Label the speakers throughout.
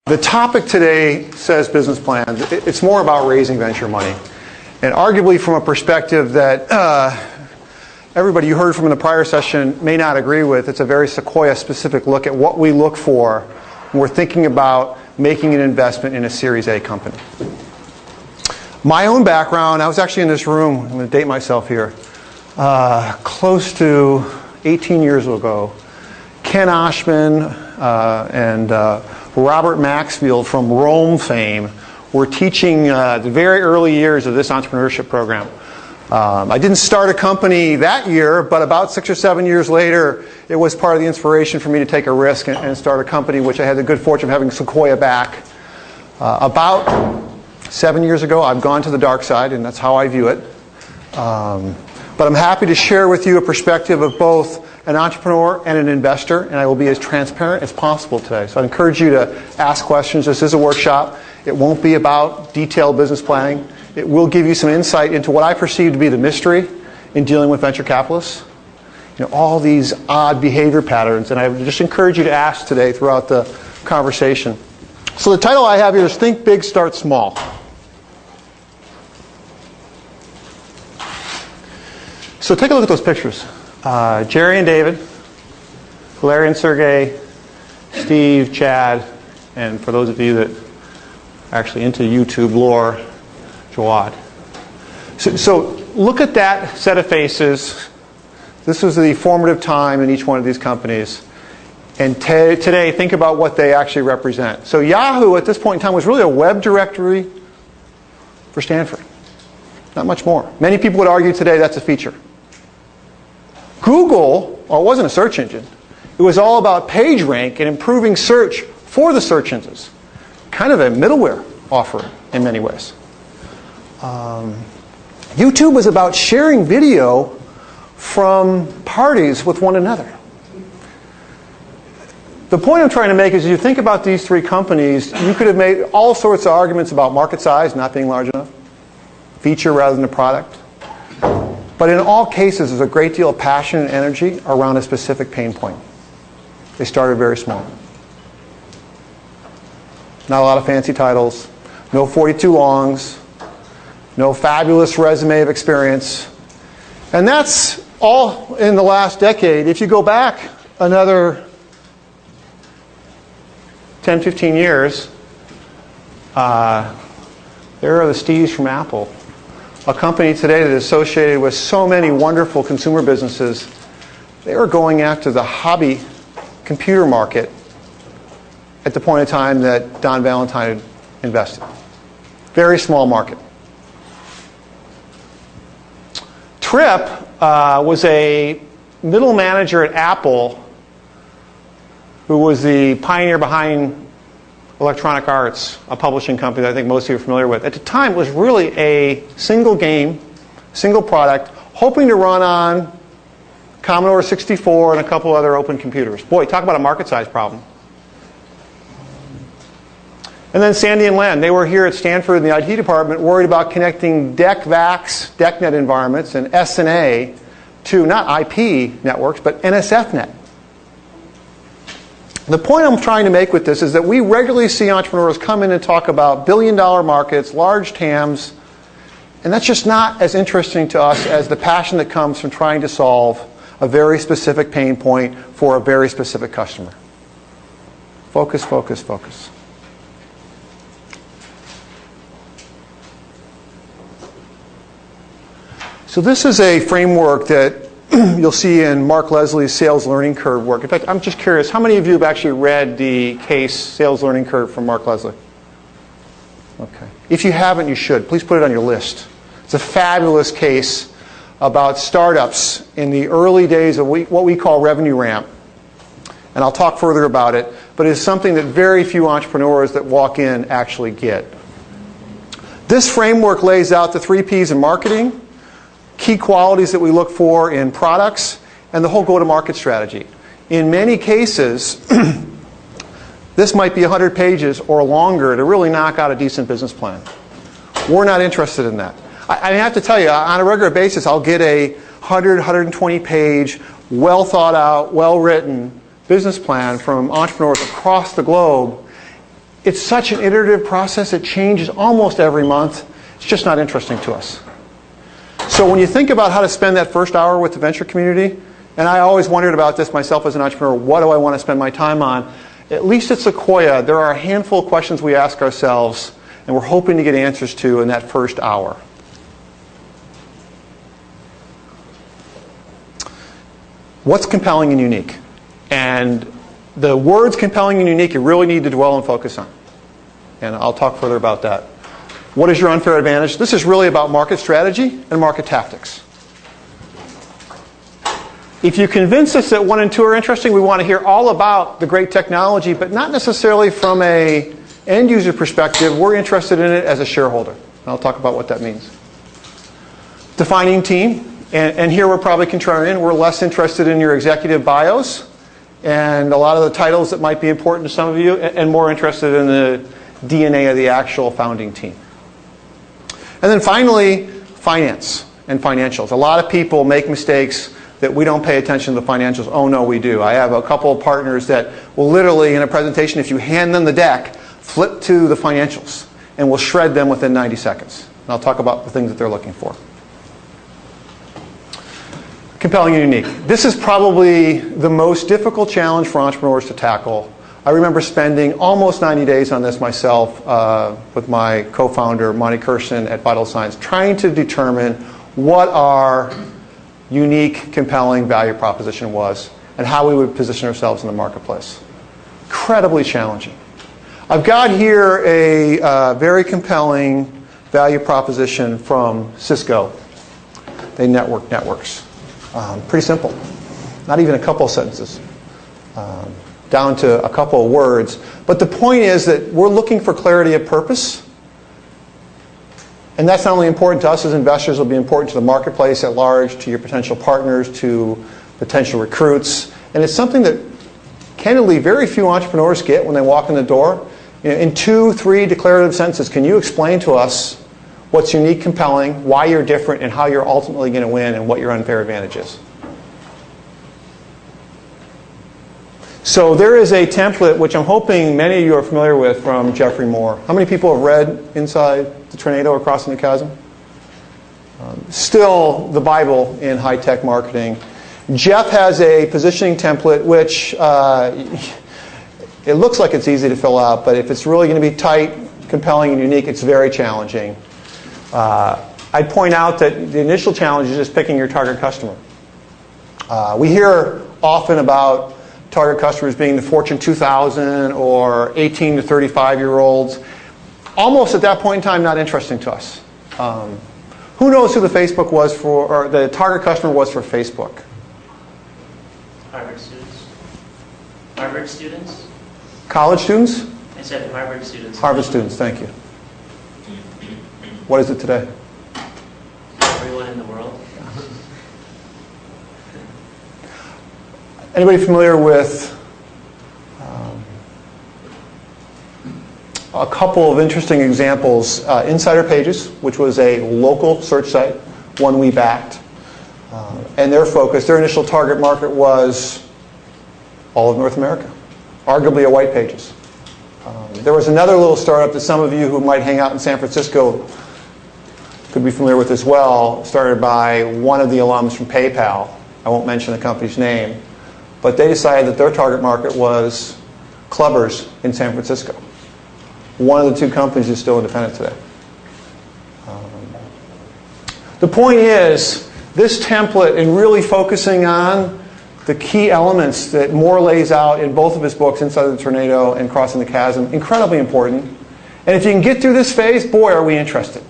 Speaker 1: The topic today says business plans. It's more about raising venture money. And arguably from a perspective that everybody you heard from in the prior session may not agree with, it's a very Sequoia specific look at what we look for when we're thinking about making an investment in a Series A company. My own background, I was actually in this room, I'm going to date myself here, close to 18 years ago. Ken Oshman and Robert Maxfield from Rome fame were teaching the very early years of this entrepreneurship program. I didn't start a company that year, but about 6 or 7 years later, it was part of the inspiration for me to take a risk and start a company, which I had the good fortune of having Sequoia back. About 7 years ago, I've gone to the dark side, and that's how I view it. But I'm happy to share with you a perspective of both an entrepreneur and an investor, and I will be as transparent as possible today. So I encourage you to ask questions. This is a workshop. It won't be about detailed business planning. It will give you some insight into what I perceive to be the mystery in dealing with venture capitalists. You know, all these odd behavior patterns, and I just encourage you to ask today throughout the conversation. So the title I have here is Think Big, Start Small. So take a look at those pictures. Jerry and David, Larry and Sergey, Steve, Chad, and for those of you that are actually into YouTube lore, Jawad. So look at that set of faces. This was the formative time in each one of these companies. And today, think about what they actually represent. So Yahoo at this point in time was really a web directory for Stanford. Not much more. Many people would argue today that's a feature. Google, well, it wasn't a search engine. It was all about PageRank and improving search for the search engines. Kind of a middleware offering in many ways. YouTube was about sharing video from parties with one another. The point I'm trying to make is, as you think about these three companies, you could have made all sorts of arguments about market size not being large enough, feature rather than a product. But in all cases, there's a great deal of passion and energy around a specific pain point. They started very small. Not a lot of fancy titles, no 42 longs, no fabulous resume of experience. And that's all in the last decade. If you go back another 10, 15 years, there are the Steves from Apple. A company today that is associated with so many wonderful consumer businesses. They were going after the hobby computer market at the point in time that Don Valentine invested. Very small market. Tripp was a middle manager at Apple who was the pioneer behind Electronic Arts, a publishing company that I think most of you are familiar with. At the time, it was really a single game, single product, hoping to run on Commodore 64 and a couple other open computers. Boy, talk about a market size problem. And then Sandy and Len, they were here at Stanford in the IT department worried about connecting DEC-VAX, DECnet environments, and SNA to not IP networks, but NSFnet. The point I'm trying to make with this is that we regularly see entrepreneurs come in and talk about billion-dollar markets, large TAMs, and that's just not as interesting to us as the passion that comes from trying to solve a very specific pain point for a very specific customer. Focus, focus, focus. So this is a framework that you'll see in Mark Leslie's Sales Learning Curve work. In fact, I'm just curious, how many of you have actually read the case Sales Learning Curve from Mark Leslie? Okay. If you haven't, you should. Please put it on your list. It's a fabulous case about startups in the early days of what we call revenue ramp. And I'll talk further about it, but it's something that very few entrepreneurs that walk in actually get. This framework lays out the 3 Ps in marketing, key qualities that we look for in products, and the whole go-to-market strategy. In many cases, this might be 100 pages or longer to really knock out a decent business plan. We're not interested in that. I have to tell you, on a regular basis, I'll get a 100, 120-page, well-thought-out, well-written business plan from entrepreneurs across the globe, it's such an iterative process. It changes almost every month. It's just not interesting to us. So when you think about how to spend that first hour with the venture community, and I always wondered about this myself as an entrepreneur, what do I want to spend my time on? At least at Sequoia, there are a handful of questions we ask ourselves, and we're hoping to get answers to in that first hour. What's compelling and unique? And the words compelling and unique you really need to dwell and focus on. And I'll talk further about that. What is your unfair advantage? This is really about market strategy and market tactics. If you convince us that 1 and 2 are interesting, we want to hear all about the great technology, but not necessarily from an end user perspective. We're interested in it as a shareholder. And I'll talk about what that means. Defining team. And here we're probably contrarian. We're less interested in your executive bios and a lot of the titles that might be important to some of you, and more interested in the DNA of the actual founding team. And then finally, finance and financials. A lot of people make mistakes that we don't pay attention to the financials. Oh no, we do. I have a couple of partners that will literally, in a presentation, if you hand them the deck, flip to the financials, and will shred them within 90 seconds. And I'll talk about the things that they're looking for. Compelling and unique. This is probably the most difficult challenge for entrepreneurs to tackle. I remember spending almost 90 days on this myself with my co-founder, Monty Kirsten at Vital Signs, trying to determine what our unique, compelling value proposition was and how we would position ourselves in the marketplace. Incredibly challenging. I've got here a very compelling value proposition from Cisco. They network networks. Pretty simple. Not even a couple of sentences. Down to a couple of words. But the point is that we're looking for clarity of purpose. And that's not only important to us as investors, it'll be important to the marketplace at large, to your potential partners, to potential recruits. And it's something that, candidly, very few entrepreneurs get when they walk in the door. In 2, 3 declarative sentences, can you explain to us what's unique, compelling, why you're different, and how you're ultimately going to win, and what your unfair advantage is? So there is a template, which I'm hoping many of you are familiar with, from Jeffrey Moore. How many people have read Inside the Tornado or Crossing the Chasm? Still the Bible in high-tech marketing. Jeff has a positioning template, which it looks like it's easy to fill out, but if it's really going to be tight, compelling, and unique, it's very challenging. I'd point out that the initial challenge is just picking your target customer. We hear often about target customers being the Fortune 2000 or 18 to 35-year-olds. Almost at that point in time, not interesting to us. Who knows who the Facebook was for, or the target customer was for Facebook?
Speaker 2: Harvard students. Harvard students?
Speaker 1: College students?
Speaker 2: I said Harvard students.
Speaker 1: Harvard students, thank you. What is it today?
Speaker 2: Everyone in the world.
Speaker 1: Anybody familiar with a couple of interesting examples? Insider Pages, which was a local search site, one we backed. And their focus, their initial target market was all of North America, arguably a white pages. There was another little startup that some of you who might hang out in San Francisco could be familiar with as well, started by one of the alums from PayPal. I won't mention the company's name. But they decided that their target market was clubbers in San Francisco. One of the two companies is still independent today. The point is, this template, and really focusing on the key elements that Moore lays out in both of his books, Inside the Tornado and Crossing the Chasm, incredibly important. And if you can get through this phase, boy, are we interested.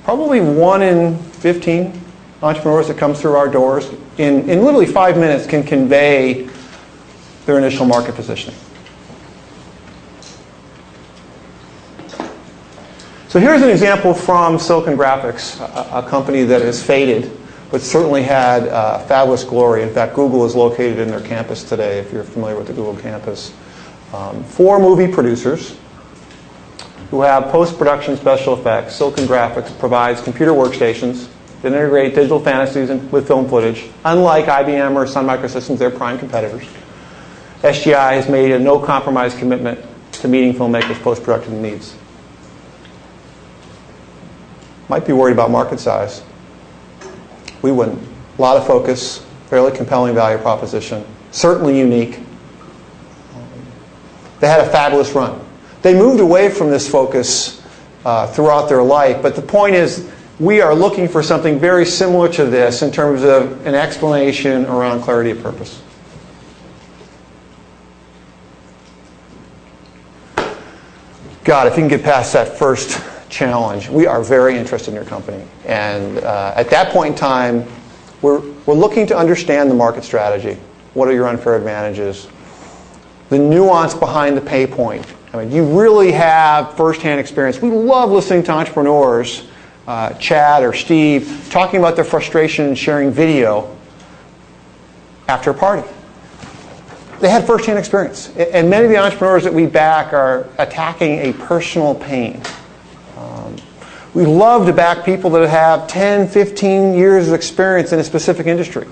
Speaker 1: Probably 1 in 15 entrepreneurs that come through our doors in literally 5 minutes can convey their initial market positioning. So here's an example from Silicon Graphics, a company that has faded, but certainly had fabulous glory. In fact, Google is located in their campus today, if you're familiar with the Google campus. 4 movie producers who have post-production special effects. Silicon Graphics provides computer workstations that integrate digital fantasies with film footage. Unlike IBM or Sun Microsystems, their prime competitors, SGI has made a no-compromise commitment to meaningful and make those post-production needs. Might be worried about market size. We wouldn't. A lot of focus, fairly compelling value proposition, certainly unique. They had a fabulous run. They moved away from this focus throughout their life, but the point is we are looking for something very similar to this in terms of an explanation around clarity of purpose. God, if you can get past that first challenge, we are very interested in your company. And at that point in time, we're looking to understand the market strategy. What are your unfair advantages? The nuance behind the pay point. I mean, you really have firsthand experience. We love listening to entrepreneurs, Chad or Steve, talking about their frustration and sharing video after a party. They had firsthand experience. And many of the entrepreneurs that we back are attacking a personal pain. We love to back people that have 10, 15 years of experience in a specific industry.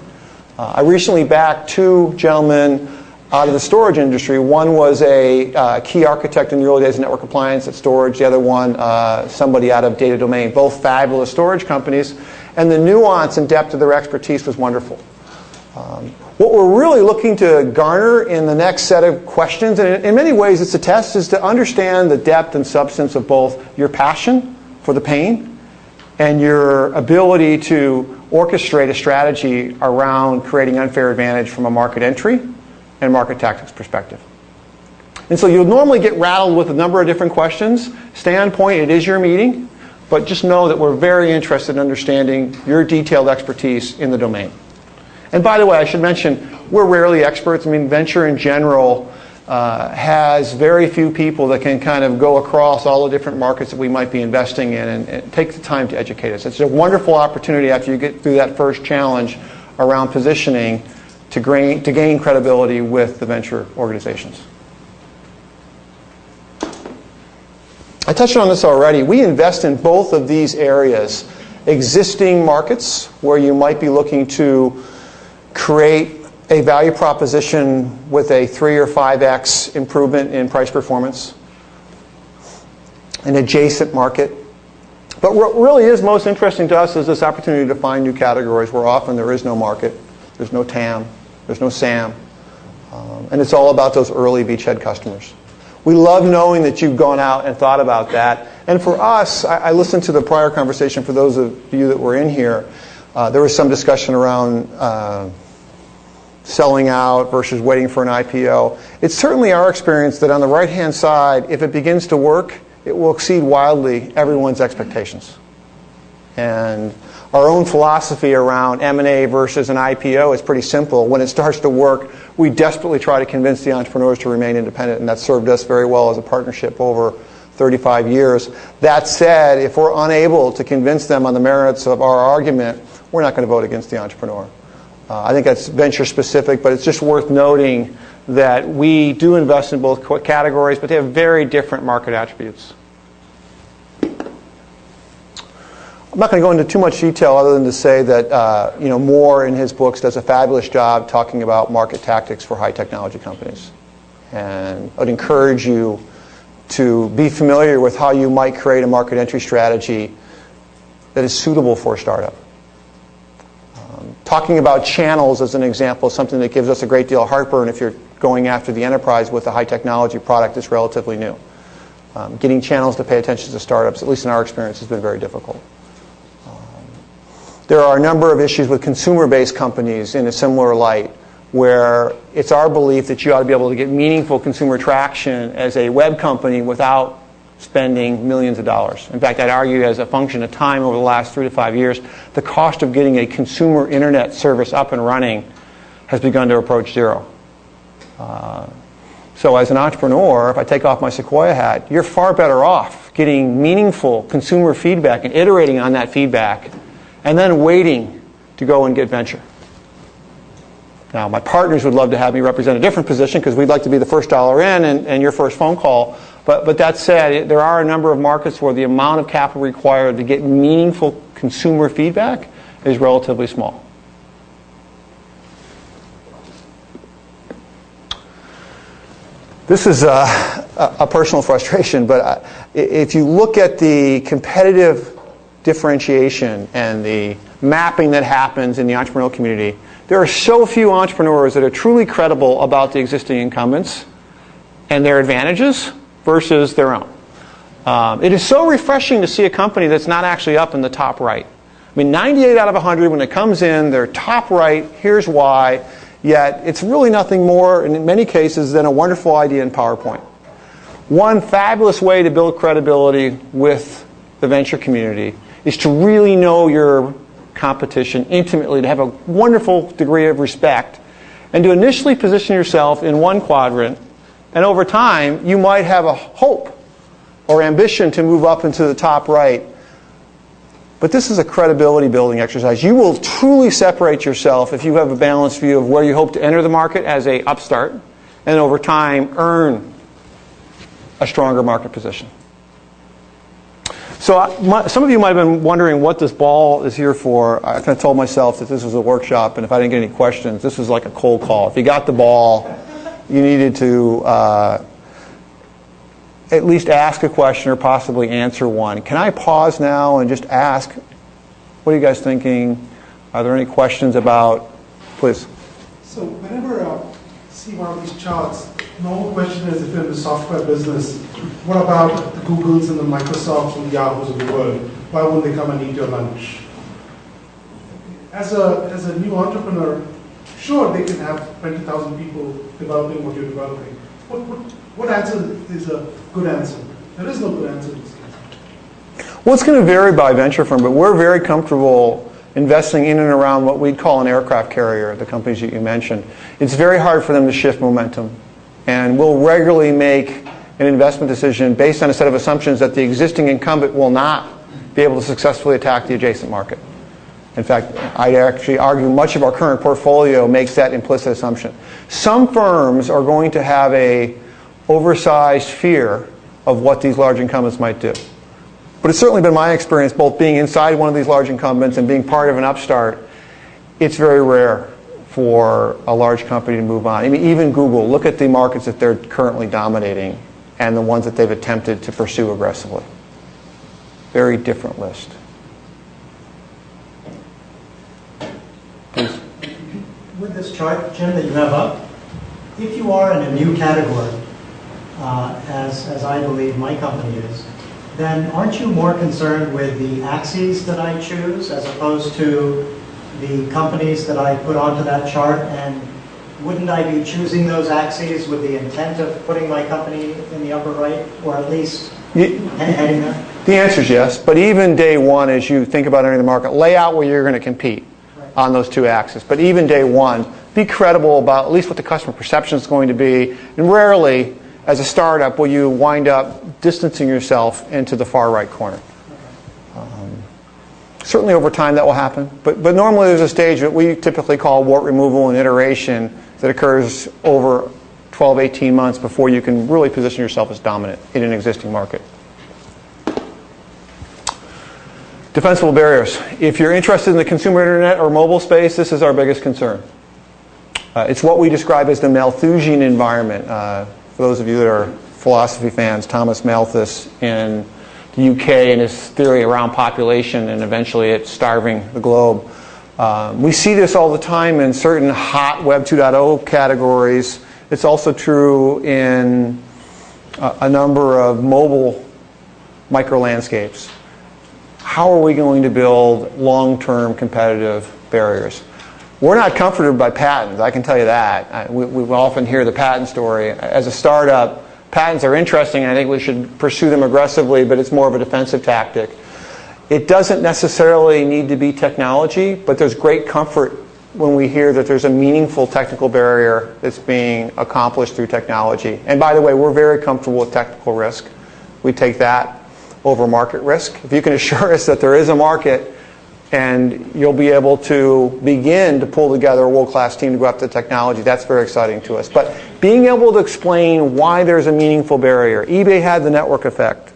Speaker 1: I recently backed two gentlemen out of the storage industry. One was a key architect in the early days of network appliance at storage. The other one, somebody out of data domain. Both fabulous storage companies. And the nuance and depth of their expertise was wonderful. What we're really looking to garner in the next set of questions, and in many ways it's a test, is to understand the depth and substance of both your passion for the pain and your ability to orchestrate a strategy around creating unfair advantage from a market entry and market tactics perspective. And so you'll normally get rattled with a number of different questions. Stay on point, it is your meeting, but just know that we're very interested in understanding your detailed expertise in the domain. And by the way, I should mention, we're rarely experts. I mean, venture in general has very few people that can kind of go across all the different markets that we might be investing in and take the time to educate us. It's a wonderful opportunity after you get through that first challenge around positioning to gain credibility with the venture organizations. I touched on this already. We invest in both of these areas. Existing markets, where you might be looking to create a value proposition with a 3 or 5x improvement in price performance. An adjacent market. But what really is most interesting to us is this opportunity to find new categories where often there is no market, there's no TAM, there's no SAM, and it's all about those early beachhead customers. We love knowing that you've gone out and thought about that. And for us, I listened to the prior conversation for those of you that were in here. There was some discussion around selling out versus waiting for an IPO. It's certainly our experience that on the right-hand side, if it begins to work, it will exceed wildly everyone's expectations. And our own philosophy around M&A versus an IPO is pretty simple. When it starts to work, we desperately try to convince the entrepreneurs to remain independent, and that's served us very well as a partnership over 35 years. That said, if we're unable to convince them on the merits of our argument, we're not going to vote against the entrepreneur. I think that's venture specific, but it's just worth noting that we do invest in both categories, but they have very different market attributes. I'm not going to go into too much detail other than to say that Moore in his books does a fabulous job talking about market tactics for high technology companies. And I'd encourage you to be familiar with how you might create a market entry strategy that is suitable for a startup. Talking about channels as an example is something that gives us a great deal of heartburn if you're going after the enterprise with a high technology product that's relatively new. Getting channels to pay attention to startups, at least in our experience, has been very difficult. There are a number of issues with consumer-based companies in a similar light, where it's our belief that you ought to be able to get meaningful consumer traction as a web company without spending millions of dollars. In fact, I'd argue as a function of time over the last 3 to 5 years, the cost of getting a consumer internet service up and running has begun to approach zero. So as an entrepreneur, if I take off my Sequoia hat, you're far better off getting meaningful consumer feedback and iterating on that feedback and then waiting to go and get venture. Now, my partners would love to have me represent a different position because we'd like to be the first dollar in and your first phone call. But that said, there are a number of markets where the amount of capital required to get meaningful consumer feedback is relatively small. This is a personal frustration, but if you look at the competitive differentiation and the mapping that happens in the entrepreneurial community, there are so few entrepreneurs that are truly credible about the existing incumbents and their advantages versus their own. It is so refreshing to see a company that's not actually up in the top right. I mean, 98 out of 100, when it comes in, they're top right, here's why, yet it's really nothing more, in many cases, than a wonderful idea in PowerPoint. One fabulous way to build credibility with the venture community is to really know your competition intimately, to have a wonderful degree of respect, and to initially position yourself in one quadrant, and over time, you might have a hope or ambition to move up into the top right. But this is a credibility building exercise. You will truly separate yourself if you have a balanced view of where you hope to enter the market as an upstart, and over time earn a stronger market position. So some of you might have been wondering what this ball is here for. I kind of told myself that this was a workshop, and if I didn't get any questions, this was like a cold call. If you got the ball, you needed to at least ask a question or possibly answer one. Can I pause now and just ask, what are you guys thinking? Are there any questions about, please?
Speaker 3: So whenever I see one of these charts, the normal question is, if you're in the software business, what about the Googles and the Microsofts and the Yahoos of the world? Why wouldn't they come and eat your lunch? As a new entrepreneur, sure, they can have 20,000 people developing what you're developing. What answer is a good answer? There is no good answer to this case.
Speaker 1: Well, it's going to vary by venture firm, but we're very comfortable investing in and around what we'd call an aircraft carrier, the companies that you mentioned. It's very hard for them to shift momentum. And we'll regularly make an investment decision based on a set of assumptions that the existing incumbent will not be able to successfully attack the adjacent market. In fact, I'd actually argue much of our current portfolio makes that implicit assumption. Some firms are going to have a oversized fear of what these large incumbents might do. But it's certainly been my experience, both being inside one of these large incumbents and being part of an upstart, it's very rare for a large company to move on. I mean, even Google, look at the markets that they're currently dominating and the ones that they've attempted to pursue aggressively. Very different list. Please.
Speaker 4: With this chart, Jim, that you have up, if you are in a new category, as I believe my company is, then aren't you more concerned with the axes that I choose as opposed to the companies that I put onto that chart? And wouldn't I be choosing those axes with the intent of putting my company in the upper right, or at least heading there?
Speaker 1: The answer is yes, but even day one, as you think about entering the market, lay out where you're going to compete on those two axes. But even day one, be credible about at least what the customer perception is going to be, and rarely, as a startup, will you wind up distancing yourself into the far right corner. Certainly over time that will happen, but normally there's a stage that we typically call wart removal and iteration that occurs over 12, 18 months before you can really position yourself as dominant in an existing market. Defensible barriers. If you're interested in the consumer internet or mobile space, this is our biggest concern. It's what we describe as the Malthusian environment. For those of you that are philosophy fans, Thomas Malthus in the UK and his theory around population and eventually it starving the globe. We see this all the time in certain hot Web 2.0 categories. It's also true in a number of mobile micro landscapes. How are we going to build long-term competitive barriers? We're not comforted by patents, I can tell you that. We often hear the patent story. As a startup, patents are interesting, and I think we should pursue them aggressively, but it's more of a defensive tactic. It doesn't necessarily need to be technology, but there's great comfort when we hear that there's a meaningful technical barrier that's being accomplished through technology. And by the way, we're very comfortable with technical risk. We take that over market risk. If you can assure us that there is a market and you'll be able to begin to pull together a world-class team to go after the technology, that's very exciting to us. But being able to explain why there's a meaningful barrier. eBay had the network effect.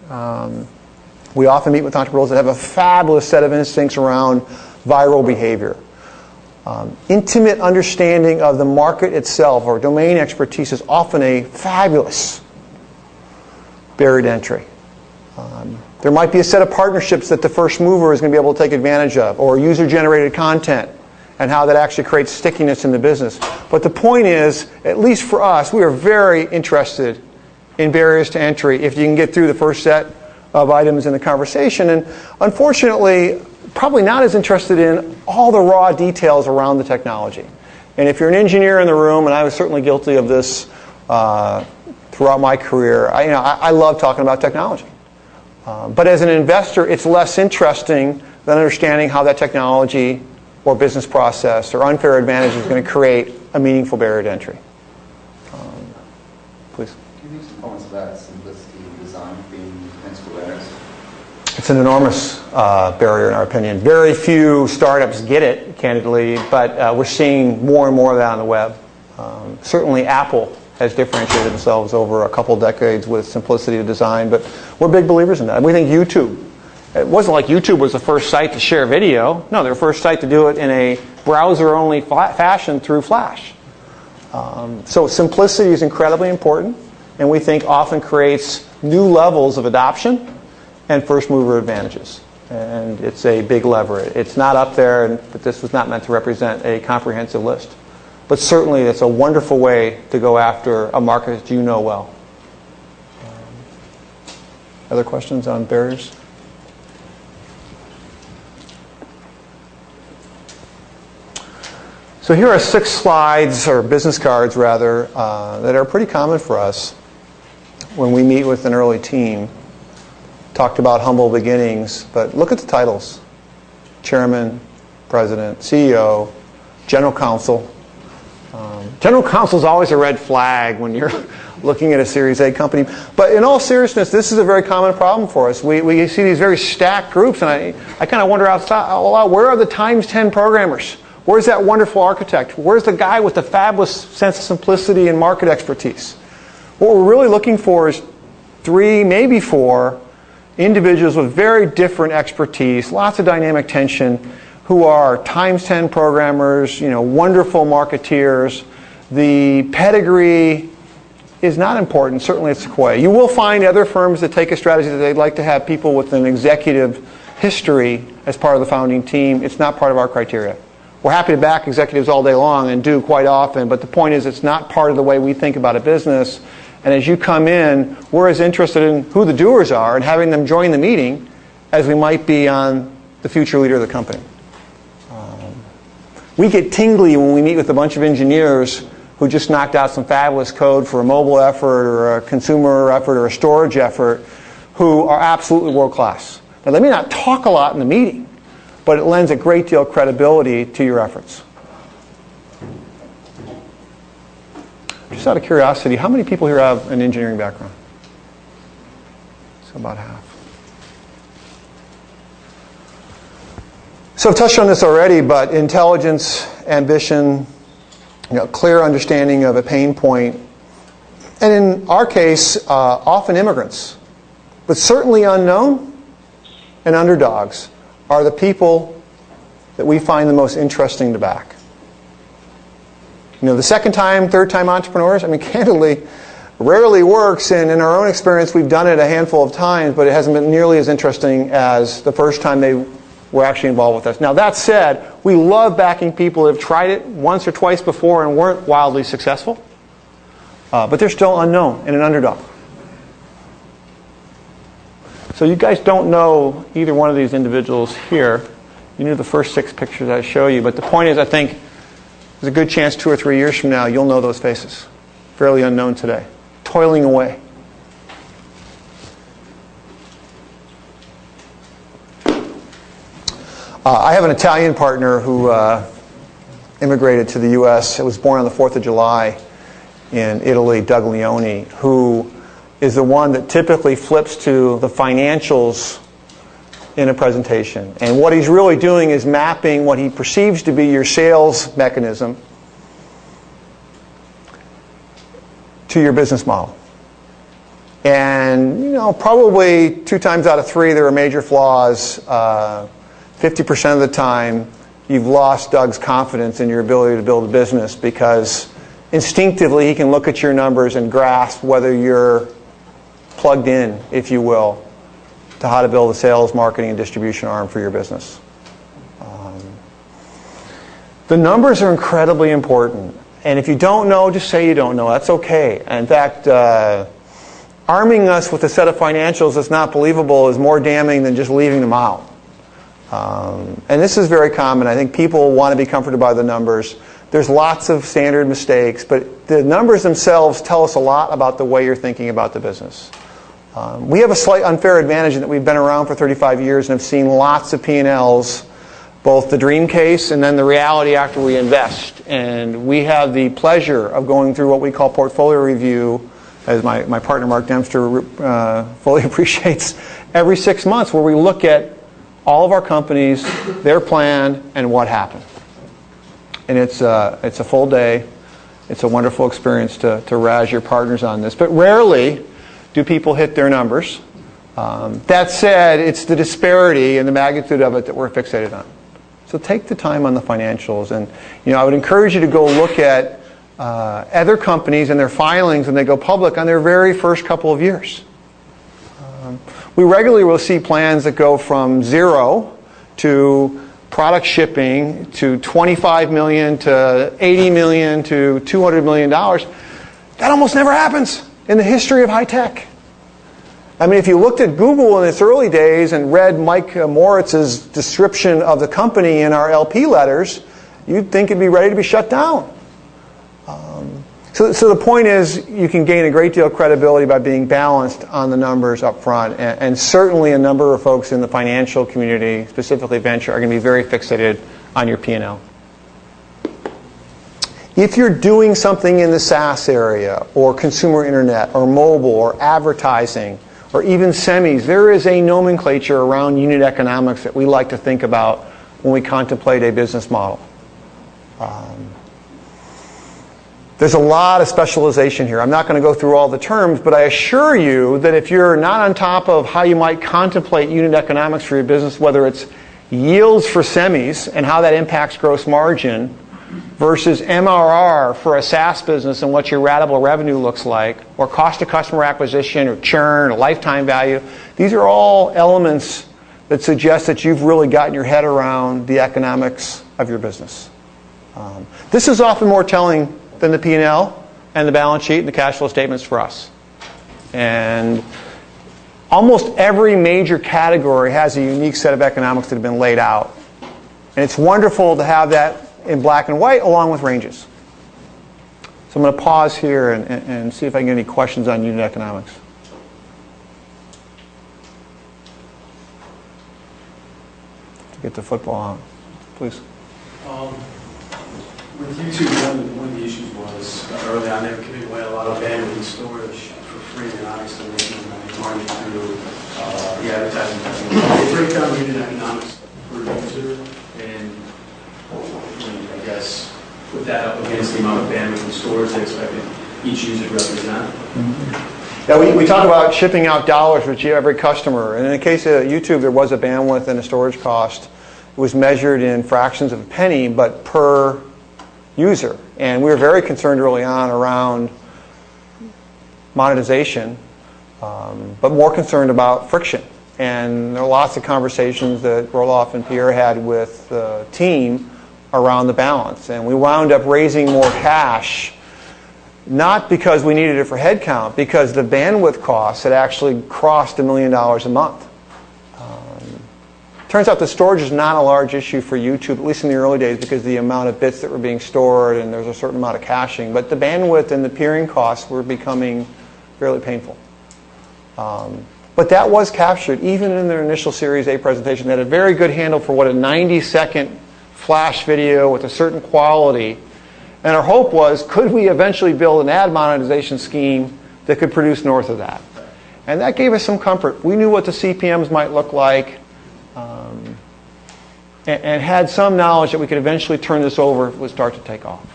Speaker 1: We often meet with entrepreneurs that have a fabulous set of instincts around viral behavior. Intimate understanding of the market itself or domain expertise is often a fabulous barrier to entry. There might be a set of partnerships that the first mover is going to be able to take advantage of, or user-generated content and how that actually creates stickiness in the business. But the point is, at least for us, we are very interested in barriers to entry if you can get through the first set of items in the conversation. And unfortunately, probably not as interested in all the raw details around the technology. And if you're an engineer in the room, and I was certainly guilty of this throughout my career, I love talking about technology. But as an investor, it's less interesting than understanding how that technology or business process or unfair advantage is going to create a meaningful barrier to entry. Please.
Speaker 5: Can you make some comments about simplicity of design being principal errors?
Speaker 1: It's an enormous barrier in our opinion. Very few startups get it, candidly, but we're seeing more and more of that on the web. Certainly Apple has differentiated themselves over a couple decades with simplicity of design, but we're big believers in that. We think YouTube, it wasn't like YouTube was the first site to share video. No, they're the first site to do it in a browser-only fashion through Flash. So simplicity is incredibly important, and we think often creates new levels of adoption and first mover advantages. And it's a big lever. It's not up there, but this was not meant to represent a comprehensive list. But certainly it's a wonderful way to go after a market that you know well. Other questions on barriers? So here are 6 slides, or business cards rather, that are pretty common for us when we meet with an early team. Talked about humble beginnings, but look at the titles. Chairman, President, CEO, General Counsel. General Counsel is always a red flag when you're looking at a Series A company. But in all seriousness, this is a very common problem for us. We see these very stacked groups, and I kind of wonder outside, where are the times 10 programmers? Where's that wonderful architect? Where's the guy with the fabulous sense of simplicity and market expertise? What we're really looking for is 3, maybe 4 individuals with very different expertise, lots of dynamic tension, who are times 10 programmers, wonderful marketeers. The pedigree is not important, certainly at Sequoia. You will find other firms that take a strategy that they'd like to have people with an executive history as part of the founding team. It's not part of our criteria. We're happy to back executives all day long and do quite often, but the point is it's not part of the way we think about a business. And as you come in, we're as interested in who the doers are and having them join the meeting as we might be on the future leader of the company. We get tingly when we meet with a bunch of engineers who just knocked out some fabulous code for a mobile effort or a consumer effort or a storage effort who are absolutely world class. Now they may not talk a lot in the meeting, but it lends a great deal of credibility to your efforts. Just out of curiosity, how many people here have an engineering background? So about half. So I've touched on this already, but intelligence, ambition, clear understanding of a pain point, and in our case, often immigrants, but certainly unknown and underdogs are the people that we find the most interesting to back. The second time, third time entrepreneurs, candidly, rarely works, and in our own experience, we've done it a handful of times, but it hasn't been nearly as interesting as the first time they were actually involved with us. Now that said, we love backing people that have tried it once or twice before and weren't wildly successful, but they're still unknown and an underdog. So you guys don't know either one of these individuals here. You knew the first 6 pictures I show you, but the point is I think there's a good chance 2 or 3 years from now you'll know those faces. Fairly unknown today. Toiling away. I have an Italian partner who immigrated to the U.S. It was born on the 4th of July in Italy, Doug Leone, who is the one that typically flips to the financials in a presentation. And what he's really doing is mapping what he perceives to be your sales mechanism to your business model. And, probably 2 times out of 3 there are major flaws. 50% of the time, you've lost Doug's confidence in your ability to build a business, because instinctively he can look at your numbers and grasp whether you're plugged in, if you will, to how to build a sales, marketing, and distribution arm for your business. The numbers are incredibly important. And if you don't know, just say you don't know. That's okay. In fact, arming us with a set of financials that's not believable is more damning than just leaving them out. And this is very common. I think people want to be comforted by the numbers. There's lots of standard mistakes, but the numbers themselves tell us a lot about the way you're thinking about the business. We have a slight unfair advantage in that we've been around for 35 years and have seen lots of P&Ls, both the dream case and then the reality after we invest. And we have the pleasure of going through what we call portfolio review, as my partner Mark Dempster fully appreciates, every 6 months, where we look at all of our companies, their plan, and what happened. And it's a full day. It's a wonderful experience to razz your partners on this. But rarely do people hit their numbers. That said, it's the disparity and the magnitude of it that we're fixated on. So take the time on the financials. And I would encourage you to go look at other companies and their filings when they go public on their very first couple of years. We regularly will see plans that go from 0 to product shipping to $25 million to $80 million to $200 million. That almost never happens in the history of high tech. I mean, if you looked at Google in its early days and read Mike Moritz's description of the company in our LP letters, you'd think it'd be ready to be shut down. So the point is, you can gain a great deal of credibility by being balanced on the numbers up front. And certainly a number of folks in the financial community, specifically venture, are going to be very fixated on your P&L. If you're doing something in the SaaS area, or consumer internet, or mobile, or advertising, or even semis, there is a nomenclature around unit economics that we like to think about when we contemplate a business model. There's a lot of specialization here. I'm not going to go through all the terms, but I assure you that if you're not on top of how you might contemplate unit economics for your business, whether it's yields for semis and how that impacts gross margin versus MRR for a SaaS business and what your ratable revenue looks like, or cost of customer acquisition, or churn, or lifetime value, these are all elements that suggest that you've really gotten your head around the economics of your business. This is often more telling than the P&L and the balance sheet and the cash flow statements for us. And almost every major category has a unique set of economics that have been laid out. And it's wonderful to have that in black and white along with ranges. So I'm going to pause here and see if I can get any questions on unit economics. Get the football on, please.
Speaker 6: With YouTube, one of the issues was early on they were giving away a lot of bandwidth and storage for free, and obviously making money through the advertising. They break down unit economics per user, and I guess put that up against the amount of bandwidth and storage they expected each user to represent.
Speaker 1: Mm-hmm. Yeah, we talk about shipping out dollars with every customer, and in the case of YouTube, there was a bandwidth and a storage cost. It was measured in fractions of a penny, but per user. And we were very concerned early on around monetization, but more concerned about friction. And there are lots of conversations that Roloff and Pierre had with the team around the balance. And we wound up raising more cash, not because we needed it for headcount, because the bandwidth costs had actually crossed $1 million a month. Turns out the storage is not a large issue for YouTube, at least in the early days, because of the amount of bits that were being stored and there's a certain amount of caching. But the bandwidth and the peering costs were becoming fairly painful. But that was captured even in their initial Series A presentation. They had a very good handle for what a 90-second flash video with a certain quality. And our hope was, could we eventually build an ad monetization scheme that could produce north of that? And that gave us some comfort. We knew what the CPMs might look like. And had some knowledge that we could eventually turn this over if it would start to take off.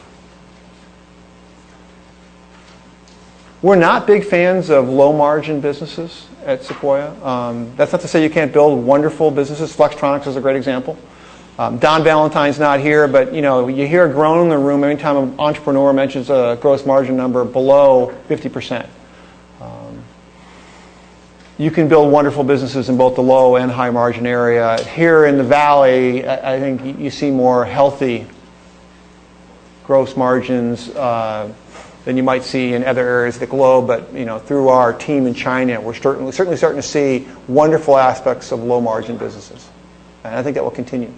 Speaker 1: We're not big fans of low-margin businesses at Sequoia. That's not to say you can't build wonderful businesses. Flextronics is a great example. Don Valentine's not here, but you hear a groan in the room every time an entrepreneur mentions a gross margin number below 50%. You can build wonderful businesses in both the low and high margin area. Here in the Valley, I think you see more healthy gross margins than you might see in other areas of the globe. But through our team in China, we're certainly starting to see wonderful aspects of low margin businesses, and I think that will continue.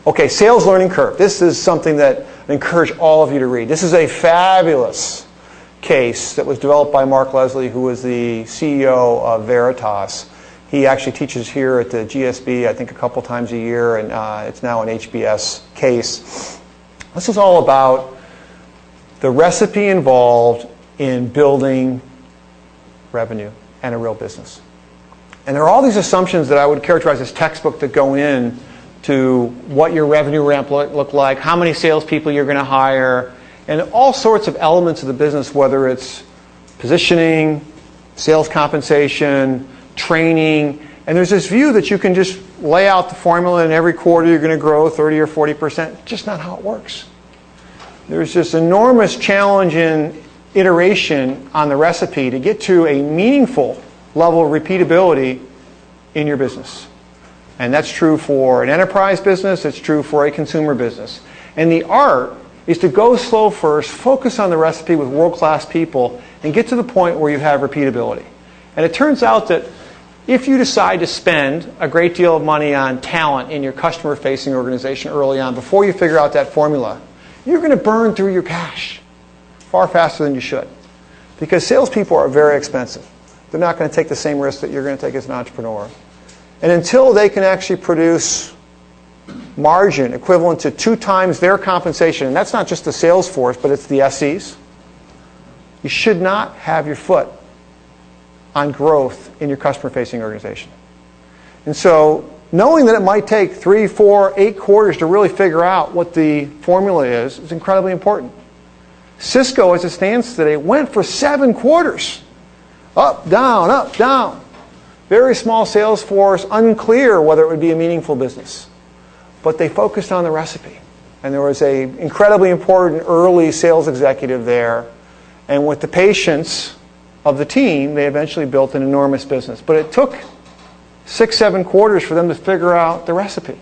Speaker 1: Okay, sales learning curve. This is something that I encourage all of you to read. This is a fabulous case that was developed by Mark Leslie, who was the CEO of Veritas. He actually teaches here at the GSB, I think, a couple times a year, and it's now an HBS case. This is all about the recipe involved in building revenue and a real business. And there are all these assumptions that I would characterize as textbook that go in to what your revenue ramp look like, how many salespeople you're going to hire, and all sorts of elements of the business, whether it's positioning, sales compensation, training. And there's this view that you can just lay out the formula and every quarter you're going to grow 30 or 40%. Just not how it works. There's this enormous challenge in iteration on the recipe to get to a meaningful level of repeatability in your business. And that's true for an enterprise business, it's true for a consumer business. And the art is to go slow first, focus on the recipe with world-class people, and get to the point where you have repeatability. And it turns out that if you decide to spend a great deal of money on talent in your customer-facing organization early on, before you figure out that formula, you're going to burn through your cash far faster than you should. Because salespeople are very expensive. They're not going to take the same risk that you're going to take as an entrepreneur. And until they can actually produce margin equivalent to 2 times their compensation, and that's not just the sales force, but it's the SEs, you should not have your foot on growth in your customer-facing organization. And so, knowing that it might take 3, 4, 8 quarters to really figure out what the formula is incredibly important. Cisco, as it stands today, went for 7 quarters. Up, down. Very small sales force, unclear whether it would be a meaningful business. But they focused on the recipe. And there was an incredibly important early sales executive there. And with the patience of the team, they eventually built an enormous business. But it took 6, 7 quarters for them to figure out the recipe.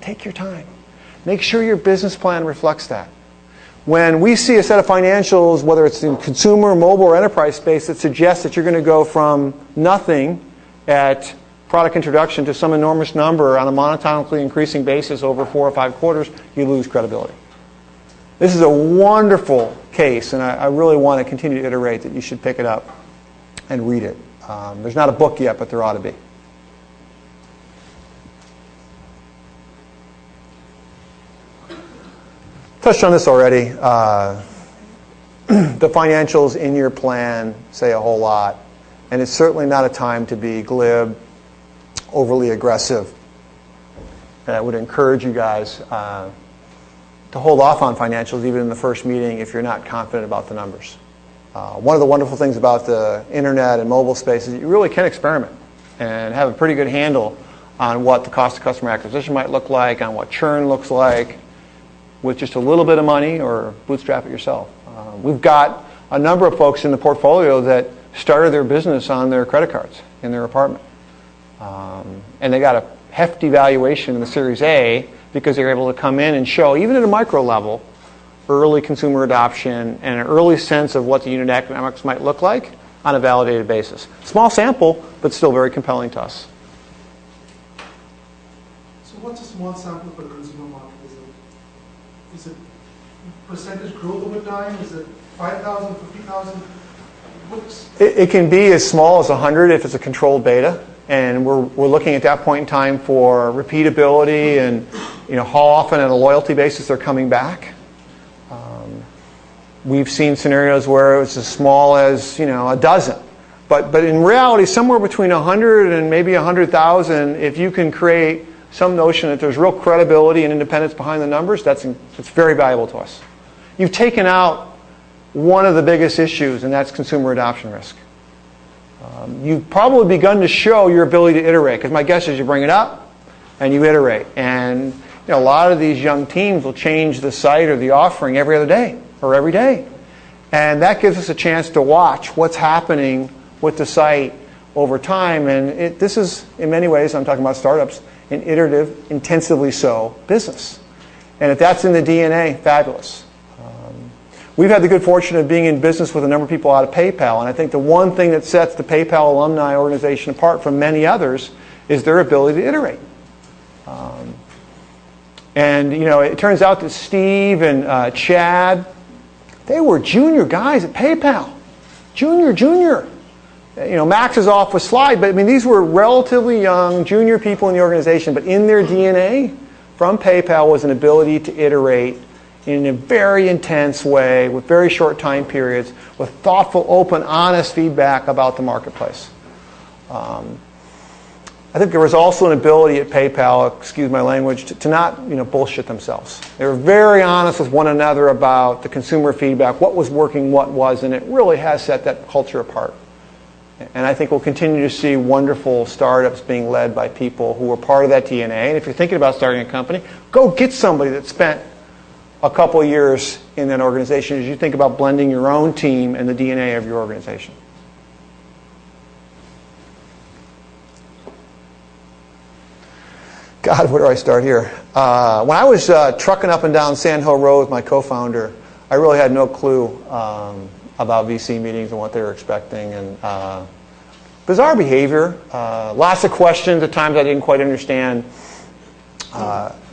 Speaker 1: Take your time. Make sure your business plan reflects that. When we see a set of financials, whether it's in consumer, mobile, or enterprise space, that suggests that you're going to go from nothing at product introduction to some enormous number on a monotonically increasing basis over 4 or 5 quarters, you lose credibility. This is a wonderful case, and I really want to continue to iterate that you should pick it up and read it. There's not a book yet, but there ought to be. Touched on this already. The financials in your plan say a whole lot, and it's certainly not a time to be glib, overly aggressive. And I would encourage you guys to hold off on financials even in the first meeting if you're not confident about the numbers. One of the wonderful things about the internet and mobile space is that you really can experiment and have a pretty good handle on what the cost of customer acquisition might look like, on what churn looks like, with just a little bit of money, or bootstrap it yourself. We've got a number of folks in the portfolio that started their business on their credit cards in their apartment. And they got a hefty valuation in the Series A because they were able to come in and show, even at a micro level, early consumer adoption and an early sense of what the unit economics might look like on a validated basis. Small sample, but still very compelling to us.
Speaker 3: So what's a small sample for the consumer market? Is it percentage growth over time? Is it 5,000, 50,000?
Speaker 1: It can be as small as 100 if it's a controlled beta. And we're looking at that point in time for repeatability and how often on a loyalty basis they're coming back. We've seen scenarios where it was as small as a dozen. But in reality, somewhere between 100 and maybe 100,000, if you can create some notion that there's real credibility and independence behind the numbers, it's very valuable to us. You've taken out one of the biggest issues, and that's consumer adoption risk. You've probably begun to show your ability to iterate, because my guess is you bring it up and you iterate. And a lot of these young teams will change the site or the offering every other day or every day. And that gives us a chance to watch what's happening with the site over time. And this is, in many ways, I'm talking about startups, an iterative, intensively so business. And if that's in the DNA, fabulous. We've had the good fortune of being in business with a number of people out of PayPal, and I think the one thing that sets the PayPal alumni organization apart from many others is their ability to iterate. And it turns out that Steve and Chad, they were junior guys at PayPal. Junior. Max is off with Slide, but I mean these were relatively young, junior people in the organization, but in their DNA from PayPal was an ability to iterate in a very intense way, with very short time periods, with thoughtful, open, honest feedback about the marketplace. I think there was also an ability at PayPal, excuse my language, to not bullshit themselves. They were very honest with one another about the consumer feedback, what was working, what wasn't. It really has set that culture apart. And I think we'll continue to see wonderful startups being led by people who are part of that DNA. And if you're thinking about starting a company, go get somebody that spent a couple of years in that organization as you think about blending your own team and the DNA of your organization. God, where do I start here? When I was trucking up and down Sand Hill Road with my co-founder, I really had no clue about VC meetings and what they were expecting. And bizarre behavior, lots of questions at times I didn't quite understand.